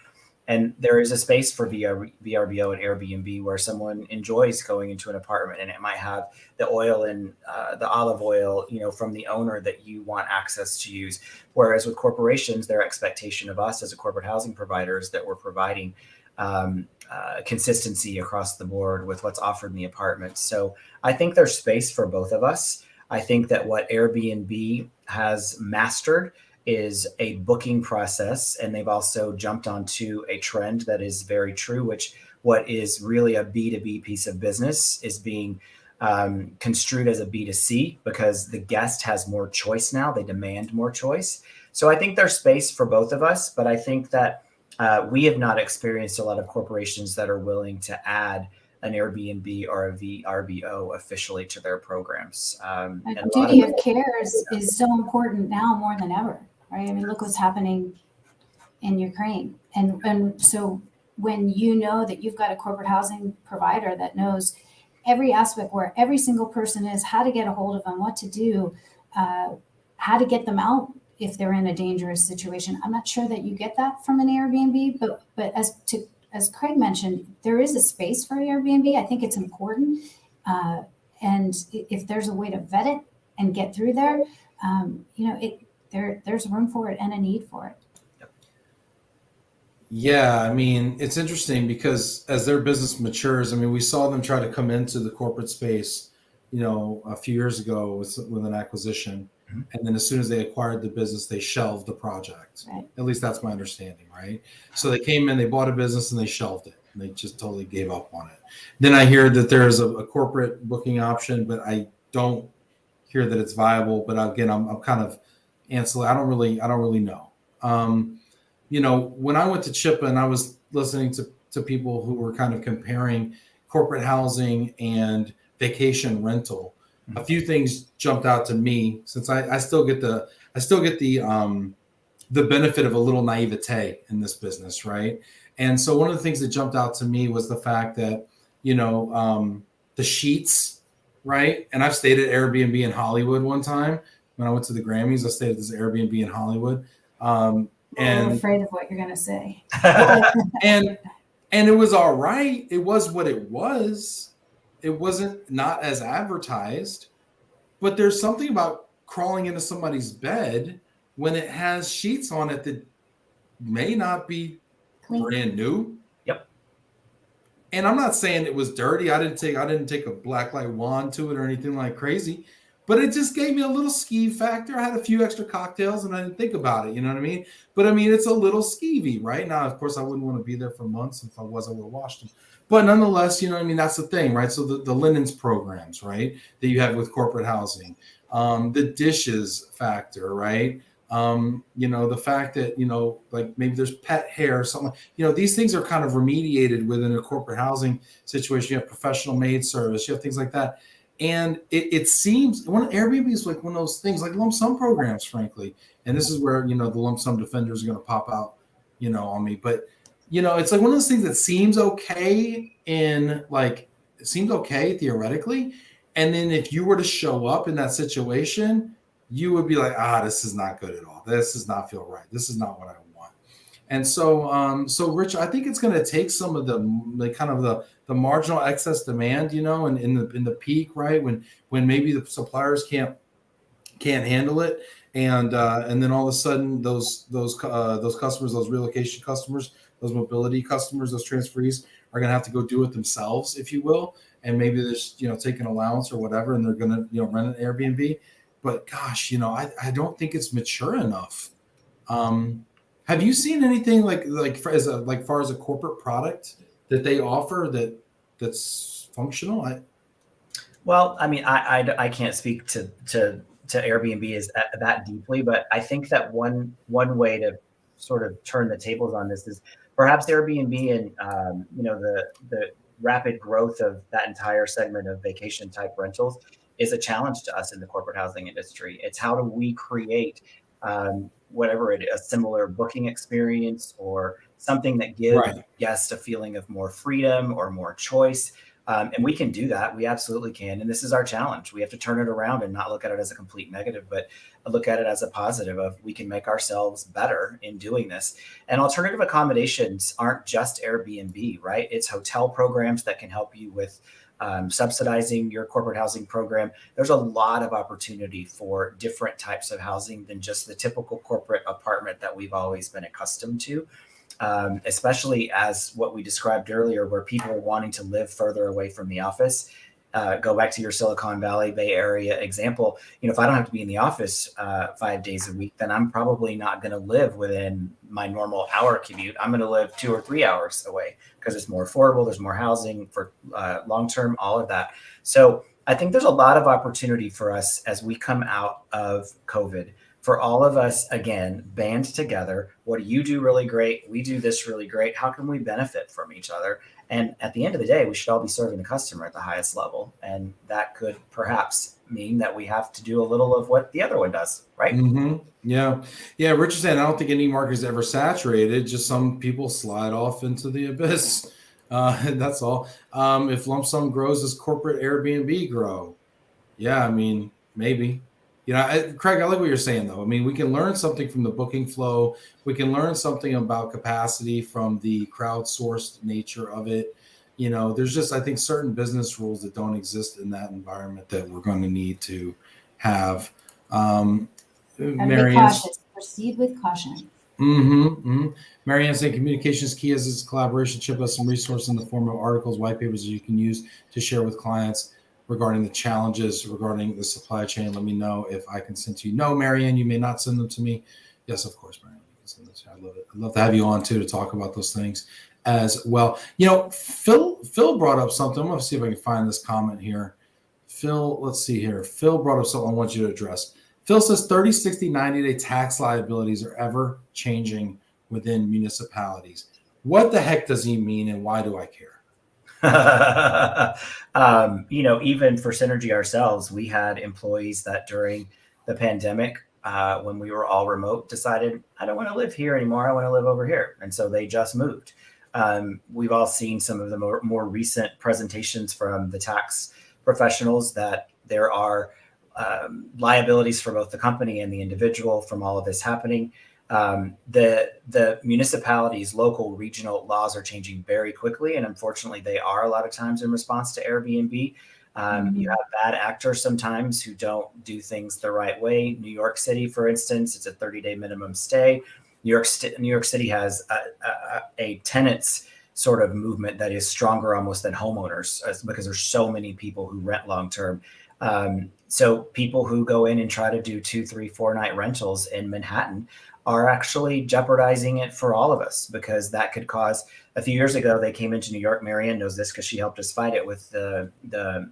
And there is a space for VRBO and Airbnb where someone enjoys going into an apartment, and it might have the oil and the olive oil, from the owner that you want access to use. Whereas with corporations, their expectation of us as a corporate housing provider is that we're providing consistency across the board with what's offered in the apartment. So I think there's space for both of us. I think that what Airbnb has mastered is a booking process, and they've also jumped onto a trend that is very true, which what is really a B2B piece of business is being construed as a B2C because the guest has more choice now. They demand more choice. So I think there's space for both of us, but I think that we have not experienced a lot of corporations that are willing to add an Airbnb or a VRBO officially to their programs. And duty of care is so important now more than ever. right? I mean, look what's happening in Ukraine. And so when you know that you've got a corporate housing provider that knows every aspect, where every single person is, how to get a hold of them, what to do, how to get them out if they're in a dangerous situation. I'm not sure that you get that from an Airbnb, but as Craig mentioned, there is a space for Airbnb. I think it's important. And if there's a way to vet it and get through there, there's room for it and a need for it. Yeah, I mean, it's interesting because as their business matures, I mean, we saw them try to come into the corporate space, a few years ago with an acquisition. Mhm. And then as soon as they acquired the business, they shelved the project. Right. At least that's my understanding, right? So they came in, they bought a business and they shelved it. And they just totally gave up on it. Then I hear that there's a corporate booking option, but I don't hear that it's viable. But again, I'm kind of ancillary. I don't really know. When I went to Chippa and I was listening to people who were kind of comparing corporate housing and vacation rental, a few things jumped out to me, since I still get the benefit of a little naivete in this business, right? And so one of the things that jumped out to me was the fact that the sheets, right? And I've stayed at Airbnb in Hollywood one time when I went to the Grammys. I stayed at this Airbnb in Hollywood. I'm And afraid of what you're going to say. and it was all right. It was what it was. It wasn't not as advertised, but there's something about crawling into somebody's bed when it has sheets on it that may not be Clean. brand new. Yep. And I'm not saying it was dirty. I didn't take a black light wand to it or anything like crazy. But it just gave me a little skeeve factor. I had a few extra cocktails and I didn't think about it. You know what I mean? But I mean, it's a little skeevy, right? Now, of course, I wouldn't want to be there for months. If I would have washed them. But nonetheless, you know what I mean? That's the thing, right? So the linens programs, right, that you have with corporate housing, the dishes factor, right? The fact that, like maybe there's pet hair or something, these things are kind of remediated within a corporate housing situation. You have professional maid service, you have things like that. And it seems Airbnb is like one of those things, like lump sum programs, frankly. And this is where, the lump sum defenders are going to pop out, on me. But, it's like one of those things that seems okay theoretically. And then if you were to show up in that situation, you would be like, this is not good at all. This does not feel right. This is not what I want. And so Rich, I think it's going to take some of the marginal excess demand, and in the peak, right, when maybe the suppliers can't handle it, and then all of a sudden those customers, those relocation customers, those mobility customers, those transferees are going to have to go do it themselves, if you will, and maybe they're take an allowance or whatever, and they're going to rent an Airbnb. But gosh, I don't think it's mature enough. Have you seen anything far as a corporate product that they offer that's functional? Well, I mean, I can't speak to Airbnb is that deeply, but I think that one way to sort of turn the tables on this is perhaps Airbnb and the rapid growth of that entire segment of vacation type rentals is a challenge to us in the corporate housing industry. It's how do we create a similar booking experience or something that gives guests a feeling of more freedom or more choice. And we can do that. We absolutely can. And this is our challenge. We have to turn it around and not look at it as a complete negative, but look at it as a positive of we can make ourselves better in doing this. And alternative accommodations aren't just Airbnb, right? It's hotel programs that can help you with subsidizing your corporate housing program. There's a lot of opportunity for different types of housing than just the typical corporate apartment that we've always been accustomed to. Especially as what we described earlier, where people are wanting to live further away from the office. Go back to your Silicon Valley Bay Area example. If I don't have to be in the office 5 days a week, then I'm probably not going to live within my normal hour commute. I'm going to live 2 or 3 hours away because it's more affordable. There's more housing for long-term, all of that. So I think there's a lot of opportunity for us as we come out of COVID. For all of us, again, band together. What do you do really great? We do this really great. How can we benefit from each other? And at the end of the day, we should all be serving the customer at the highest level. And that could perhaps mean that we have to do a little of what the other one does, right? Mm-hmm. Yeah. Yeah. Richard saying, I don't think any market is ever saturated. Just some people slide off into the abyss. That's all. If lump sum grows, does corporate Airbnb grow? Yeah. I mean, maybe. Craig, I like what you're saying, though. I mean, we can learn something from the booking flow. We can learn something about capacity from the crowdsourced nature of it. There's just, I think, certain business rules that don't exist in that environment that we're going to need to have. And be Marianne. cautious. Proceed with caution. Marianne saying communication is key as is collaboration. Chip us some resources in the form of articles, white papers that you can use to share with clients regarding the challenges regarding the supply chain. Let me know if I can send to you. No, Marianne, you may not send them to me. Yes, of course, Marianne. You can send them to me. I love it. I'd love to have you on too to talk about those things as well. Phil brought up something. I'm going to see if I can find this comment here. Phil, let's see here. Phil brought up something I want you to address. Phil says 30, 60, 90-day tax liabilities are ever changing within municipalities. What the heck does he mean, and why do I care? Even for Synergy ourselves, we had employees that during the pandemic, when we were all remote, decided, I don't want to live here anymore. I want to live over here. And so they just moved. We've all seen some of the more recent presentations from the tax professionals that there are liabilities for both the company and the individual from all of this happening. The municipalities, local, regional laws are changing very quickly. And unfortunately, they are a lot of times in response to Airbnb. You have bad actors sometimes who don't do things the right way. New York City, for instance, it's a 30-day minimum stay. New York City has a tenants sort of movement that is stronger almost than homeowners because there's so many people who rent long-term. So people who go in and try to do 2, 3, 4 night rentals in Manhattan are actually jeopardizing it for all of us, because that could cause. A few years ago, they came into New York. Marianne knows this because she helped us fight it with the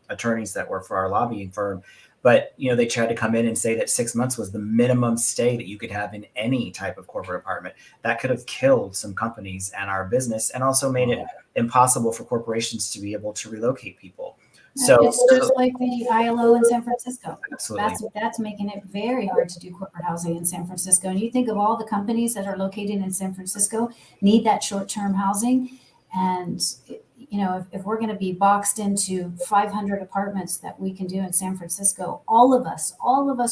attorneys that work for our lobbying firm. But, they tried to come in and say that 6 months was the minimum stay that you could have in any type of corporate apartment. That could have killed some companies and our business, and also made it impossible for corporations to be able to relocate people. So it's just like the ILO in San Francisco. Absolutely. That's making it very hard to do corporate housing in San Francisco. And you think of all the companies that are located in San Francisco need that short-term housing. And, if we're going to be boxed into 500 apartments that we can do in San Francisco, all of us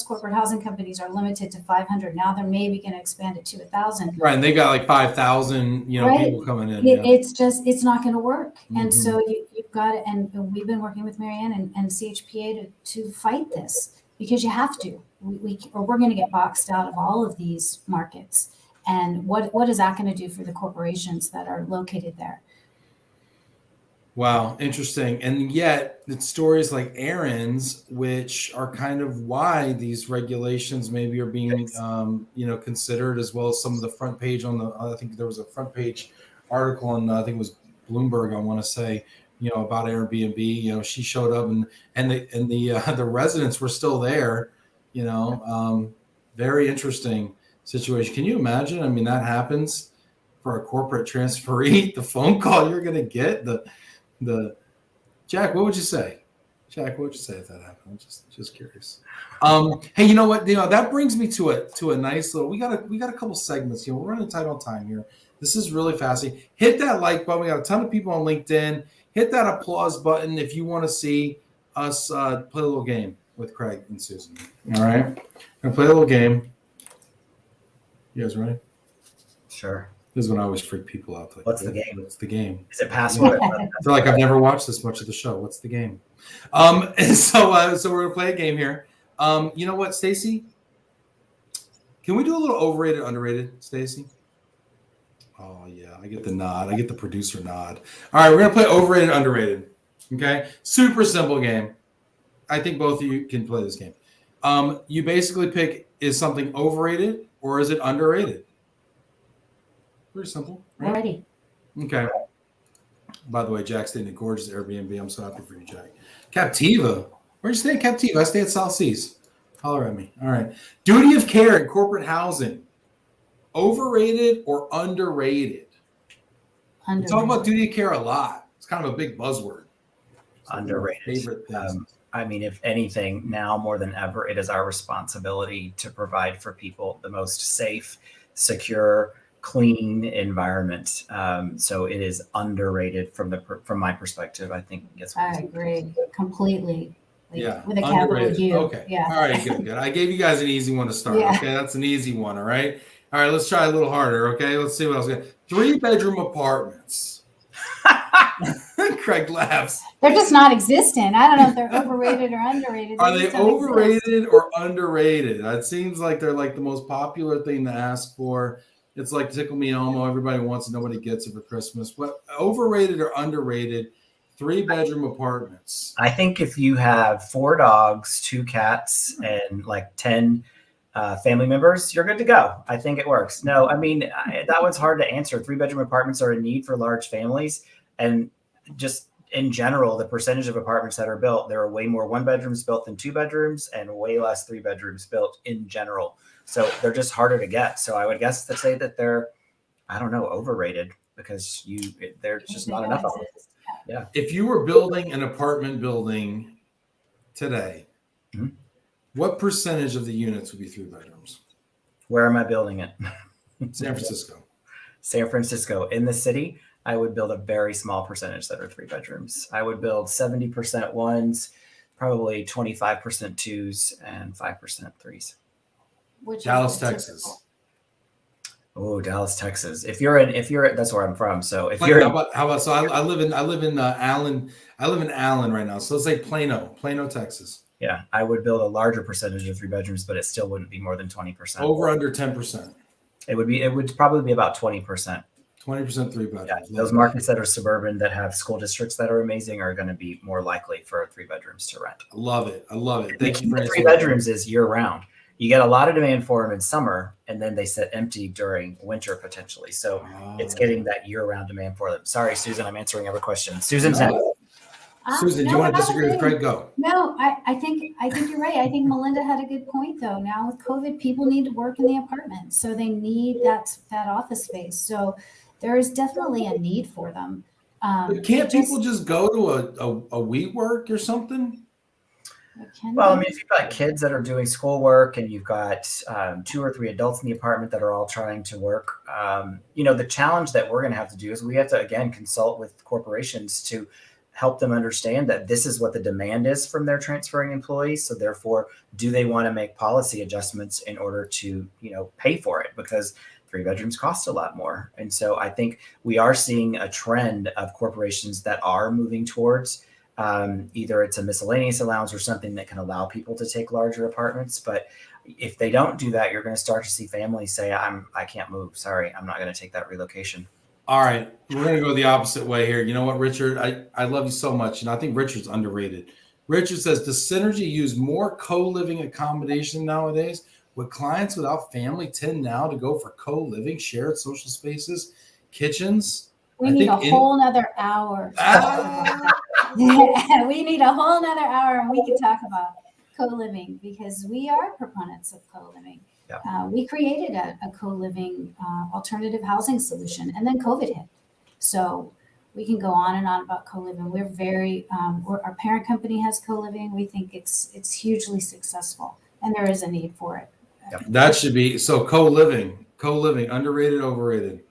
corporate housing companies are limited to 500. Now they're maybe going to expand it to 1,000. Right. And they got like 5,000, people coming in. It's not going to work. And so you've got to, and we've been working with Marianne and CHPA to fight this, because you have to, or we're going to get boxed out of all of these markets. And what is that going to do for the corporations that are located there? Wow, interesting. And yet it's stories like Aaron's, which are kind of why these regulations maybe are being, considered, as well as some of the front page I think there was a front page article on, I think it was Bloomberg, I want to say, about Airbnb. She showed up and the residents were still there, very interesting situation. Can you imagine? I mean, that happens for a corporate transferee, the phone call you're going to get, Jack, what would you say? Jack, what would you say if that happened? I'm just curious. Hey, you know what? That brings me to a nice little. We got a couple segments. We're running tight on time here. This is really fascinating. Hit that like button. We got a ton of people on LinkedIn. Hit that applause button if you want to see us play a little game with Craig and Susan. All right, we're gonna play a little game. You guys ready? Sure. This is when I always freak people out. Like, what's the game? What's the game? Is it password? I feel like I've never watched this much of the show. What's the game? And so we're gonna play a game here. You know what, Stacy? Can we do a little overrated, underrated, Stacy? Oh yeah, I get the nod. I get the producer nod. All right, we're gonna play overrated, underrated. Okay, super simple game. I think both of you can play this game. You basically pick, is something overrated or is it underrated? Pretty simple, right? Already. Okay. By the way, Jack stayed in a gorgeous Airbnb. I'm so happy for you, Jack. Captiva. Where'd you stay at Captiva? I stay at South Seas. Holler at me. All right. Duty of care in corporate housing. Overrated or underrated? We talk about duty of care a lot. It's kind of a big buzzword. Underrated. Favorite things. I mean, if anything, now more than ever, it is our responsibility to provide for people the most safe, secure, clean environment. So it is underrated from my perspective. I think I agree completely. Yeah, with a capital underrated. U. Okay. Yeah. All right, good. I gave you guys an easy one to start. Yeah. Okay, that's an easy one. All right. All right, let's try a little harder. Okay, let's see what else we got. 3-bedroom apartments. Craig laughs. They're just not existent. I don't know if they're overrated or underrated. Are they just don't exist. overrated or underrated? It seems like they're like the most popular thing to ask for. It's like Tickle Me Elmo. Everybody wants it. Nobody gets it for Christmas. What, overrated or underrated 3-bedroom apartments? I think if you have 4 dogs, 2 cats, and like 10 family members, you're good to go. I think it works. No, I mean, that one's hard to answer. 3-bedroom apartments are a need for large families. And just in general, the percentage of apartments that are built, there are way more 1-bedrooms built than 2-bedrooms and way less 3-bedrooms built in general. So they're just harder to get. So I would guess to say that they're, I don't know, overrated because there's just not enough of them. Yeah. If you were building an apartment building today, what percentage of the units would be 3-bedrooms? Where am I building it? San Francisco. San Francisco. In the city, I would build a very small percentage that are 3-bedrooms. I would build 70% ones, probably 25% 2s, and 5% 3s. Dallas, Texas. Oh, Dallas, Texas. If you're that's where I'm from. So if Plano, how about so I live in Allen. I live in Allen right now. So let's say Plano, Texas. Yeah, I would build a larger percentage of 3-bedrooms, but it still wouldn't be more than 20%. Over under 10%. It would probably be about 20%. 20% 3-bedrooms. Yeah, those markets that are suburban that have school districts that are amazing are going to be more likely for 3-bedrooms to rent. I love it. Thank you for 3-bedrooms is year round. You get a lot of demand for them in summer, and then they sit empty during winter potentially. So it's getting that year-round demand for them. Sorry, Susan, I'm answering every question. Susan's Susan, do you want to disagree with Craig? Go. No, I think you're right. I think Melinda had a good point though. Now with COVID, people need to work in the apartment, so they need that office space. So there is definitely a need for them. But can't people just go to a WeWork or something? Well, I mean, if you've got kids that are doing schoolwork and you've got 2 or 3 adults in the apartment that are all trying to work, the challenge that we're going to have to do is we have to, again, consult with corporations to help them understand that this is what the demand is from their transferring employees. So therefore, do they want to make policy adjustments in order to, pay for it? Because 3-bedrooms cost a lot more. And so I think we are seeing a trend of corporations that are moving towards either it's a miscellaneous allowance or something that can allow people to take larger apartments. But if they don't do that, you're going to start to see families say, I can't move. Sorry, I'm not going to take that relocation. All right. We're going to go the opposite way here. You know what, Richard? I love you so much. And I think Richard's underrated. Richard says, does Synergy use more co-living accommodation nowadays? Would clients without family tend now to go for co-living, shared social spaces, kitchens? We need a whole nother hour. We need a whole nother hour, and we can talk about co-living because we are proponents of co-living. Yeah. We created a co-living alternative housing solution, and then COVID hit. So we can go on and on about co-living. We're very, our parent company has co-living. We think it's hugely successful, and there is a need for it. Yep. That should be so co-living, underrated, overrated.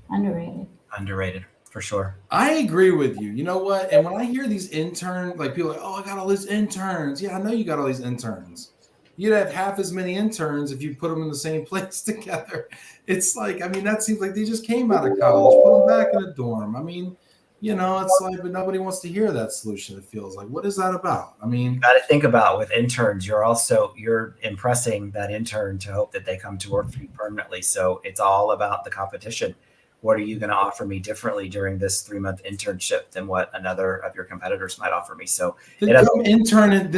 Underrated For sure. I agree with you. You know what? And when I hear these interns, like people are like, oh, I got all these interns. Yeah, I know you got all these interns. You'd have half as many interns if you put them in the same place together. It's like, I mean, that seems like they just came out of college, put them back in a dorm. I mean, it's like, but nobody wants to hear that solution. It feels like, what is that about? I mean, you got to think about with interns, you're impressing that intern to hope that they come to work for you permanently. So it's all about the competition. What are you going to offer me differently during this 3-month internship than what another of your competitors might offer me? So come intern in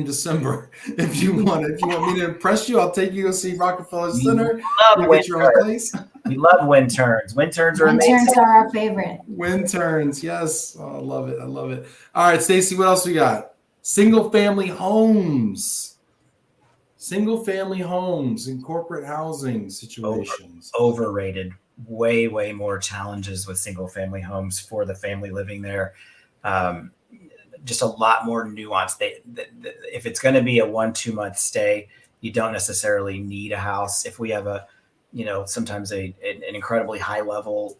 December if you want. If you want me to impress you, I'll take you to see Rockefeller Center. Get your own place. We love winterns. Winterns are amazing. Winterns are our favorite. Winterns, yes. Oh, I love it. All right, Stacy, what else we got? Single family homes in corporate housing situations. Overrated. Way more challenges with single family homes for the family living there. just a lot more nuance. If it's going to be a 1-2 month stay, you don't necessarily need a house. If we have sometimes an incredibly high level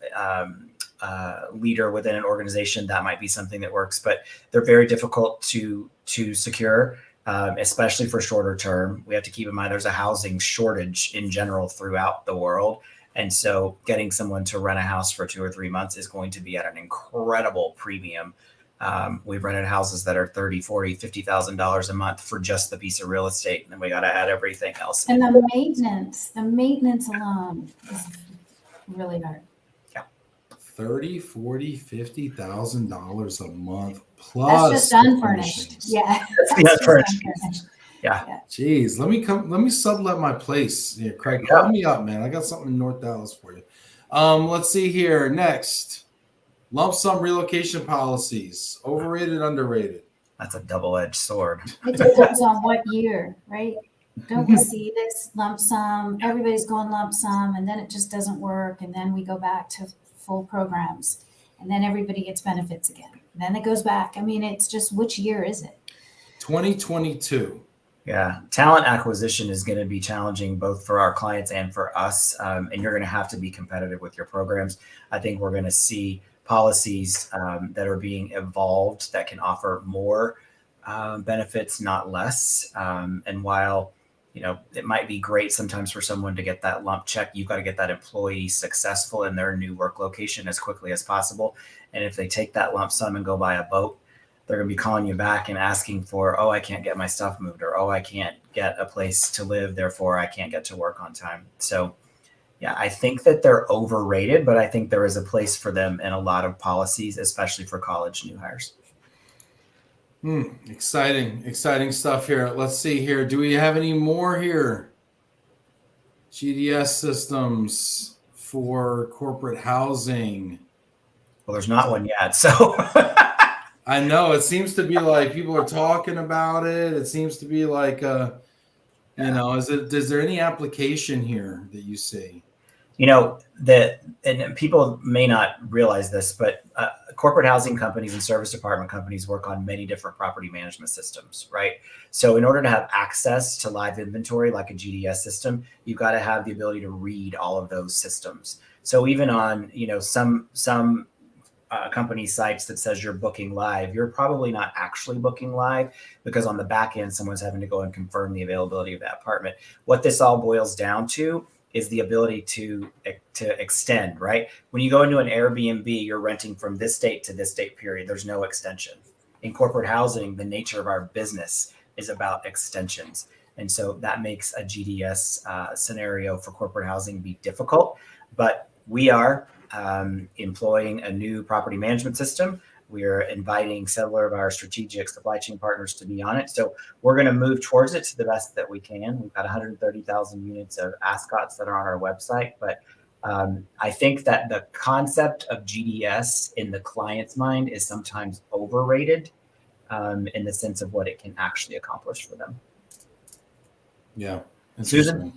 leader within an organization, that might be something that works, but they're very difficult to secure, especially for shorter term. We have to keep in mind there's a housing shortage in general throughout the world. And so getting someone to rent a house for 2 or 3 months is going to be at an incredible premium. We've rented houses that are $30,000, $40,000, $50,000 a month for just the piece of real estate. And then we got to add everything else. And the maintenance alone is really hard. Yeah. $30,000, $40,000, $50,000 a month plus. That's just unfurnished. Yeah. That's the unfurnished. Yeah. Jeez, let me sublet my place. Yeah, Craig, call me up, man. I got something in North Dallas for you. Let's see here. Next, lump sum relocation policies. Overrated, underrated? That's a double-edged sword. It depends on what year, right? Don't we see this lump sum? Everybody's going lump sum, and then it just doesn't work. And then we go back to full programs, and then everybody gets benefits again. And then it goes back. I mean, it's just, which year is it? 2022. Yeah, talent acquisition is going to be challenging both for our clients and for us. And you're going to have to be competitive with your programs. I think we're going to see policies that are being evolved that can offer more benefits, not less. And while, it might be great sometimes for someone to get that lump check, you've got to get that employee successful in their new work location as quickly as possible. And if they take that lump sum and go buy a boat, they're going to be calling you back and asking for, oh, I can't get my stuff moved, or, oh, I can't get a place to live, therefore I can't get to work on time. So yeah, I think that they're overrated, but I think there is a place for them in a lot of policies, especially for college new hires. Exciting stuff here. Let's see here. Do we have any more here? GDS systems for corporate housing. Well, there's not one yet, so... I know it seems to be like people are talking about it. It seems to be like, is there any application here that you see? And people may not realize this, but corporate housing companies and service department companies work on many different property management systems, right? So in order to have access to live inventory like a GDS system, you've got to have the ability to read all of those systems. So even on, some company sites that says you're booking live, you're probably not actually booking live, because on the back end, someone's having to go and confirm the availability of that apartment. What this all boils down to is the ability to extend, right? When you go into an Airbnb, you're renting from this date to this date period. There's no extension. In corporate housing, the nature of our business is about extensions. And so that makes a GDS scenario for corporate housing be difficult, but we are employing a new property management system. We're inviting several of our strategic supply chain partners to be on it. So we're going to move towards it to the best that we can. We've got 130,000 units of ASCOTs that are on our website. But I think that the concept of GDS in the client's mind is sometimes overrated in the sense of what it can actually accomplish for them. Yeah. Susan,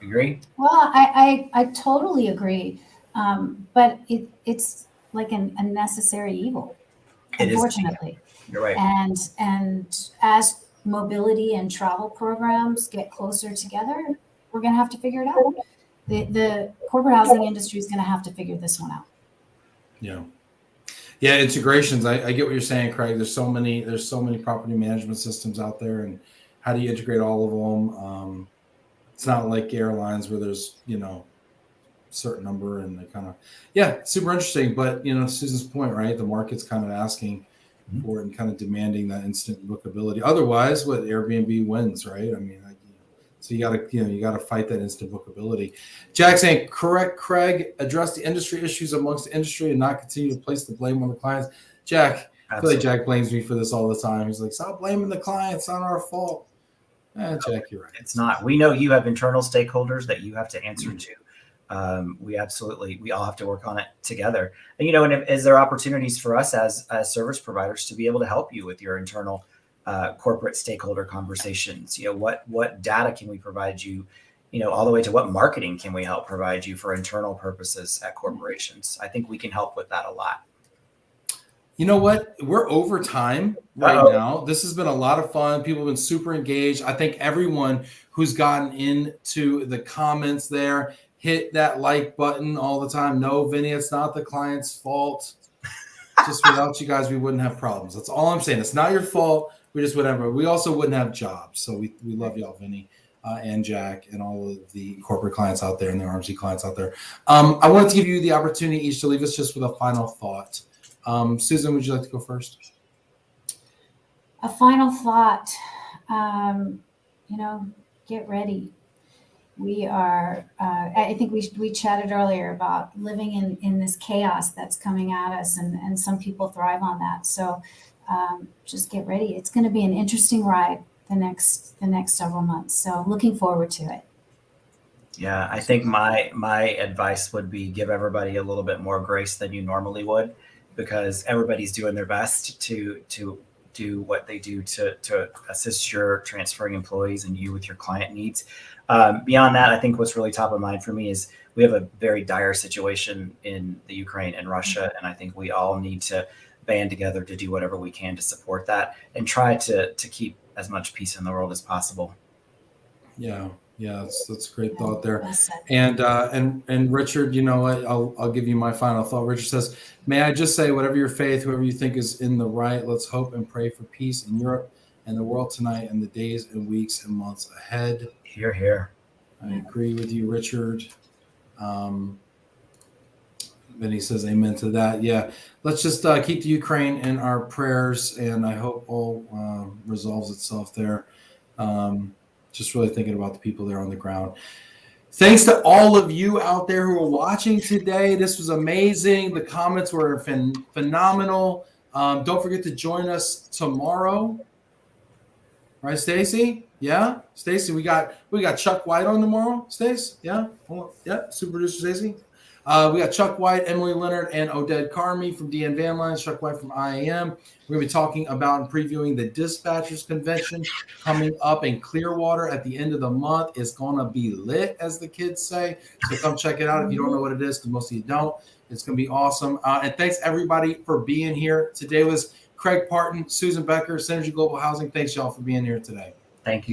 agree? Well, I totally agree. But it's like a necessary evil, unfortunately. You're right. And as mobility and travel programs get closer together, we're going to have to figure it out. The corporate housing industry is going to have to figure this one out. Yeah, integrations. I get what you're saying, Craig. There's so many property management systems out there, and how do you integrate all of them? It's not like airlines where there's certain number, and they kind of super interesting. But Susan's point, right? The market's kind of asking for it and kind of demanding that instant bookability. Otherwise, what Airbnb wins, right? I mean, so you gotta fight that instant bookability. Jack saying, correct, Craig, address the industry issues amongst the industry and not continue to place the blame on the clients. Jack, I feel like Jack blames me for this all the time. He's like, stop blaming the clients, it's not our fault. Jack, you're right. It's not. We know you have internal stakeholders that you have to answer to. We all have to work on it together. And, and is there opportunities for us as service providers to be able to help you with your internal corporate stakeholder conversations? What data can we provide you, all the way to what marketing can we help provide you for internal purposes at corporations? I think we can help with that a lot. You know what? We're over time right now. This has been a lot of fun. People have been super engaged. I think everyone who's gotten into the comments there, hit that like button all the time. No, Vinny, it's not the client's fault. Just without you guys, we wouldn't have problems. That's all I'm saying. It's not your fault. We just wouldn't have. We also wouldn't have jobs. So we love y'all, Vinny. And Jack and all of the corporate clients out there and the RMC clients out there. I wanted to give you the opportunity each to leave us just with a final thought. Susan, would you like to go first? A final thought, get ready. We are, I think we chatted earlier about living in this chaos that's coming at us, and some people thrive on that. So just get ready. It's going to be an interesting ride the next several months. So looking forward to it. Yeah, I think my advice would be give everybody a little bit more grace than you normally would, because everybody's doing their best to do what they do to assist your transferring employees and you with your client needs. Beyond that, I think what's really top of mind for me is we have a very dire situation in the Ukraine and Russia, and I think we all need to band together to do whatever we can to support that and try to keep as much peace in the world as possible. Yeah, that's a great thought there. And Richard, you know what? I'll give you my final thought. Richard says, "May I just say, whatever your faith, whoever you think is in the right, let's hope and pray for peace in Europe and the world tonight and the days and weeks and months ahead." Hear, hear. I agree with you, Richard. Then he says amen to that. Yeah, let's just keep the Ukraine in our prayers, and I hope all resolves itself there. Just really thinking about the people there on the ground. Thanks to all of you out there who are watching today. This was amazing. The comments were phenomenal. Don't forget to join us tomorrow. Right, Stacy? Yeah, Stacy. We got Chuck White on tomorrow. Stace? Yeah, yeah. Super producer Stacy. We got Chuck White, Emily Leonard, and Odette Carmi from DN Van Lines, Chuck White from IAM. We're going to be talking about and previewing the Dispatchers Convention coming up in Clearwater at the end of the month. It's going to be lit, as the kids say. So come check it out if you don't know what it is, because most of you don't. It's going to be awesome. And thanks, everybody, for being here. Today was Craig Partin, Susan Becker, Synergy Global Housing. Thanks, y'all, for being here today. Thank you.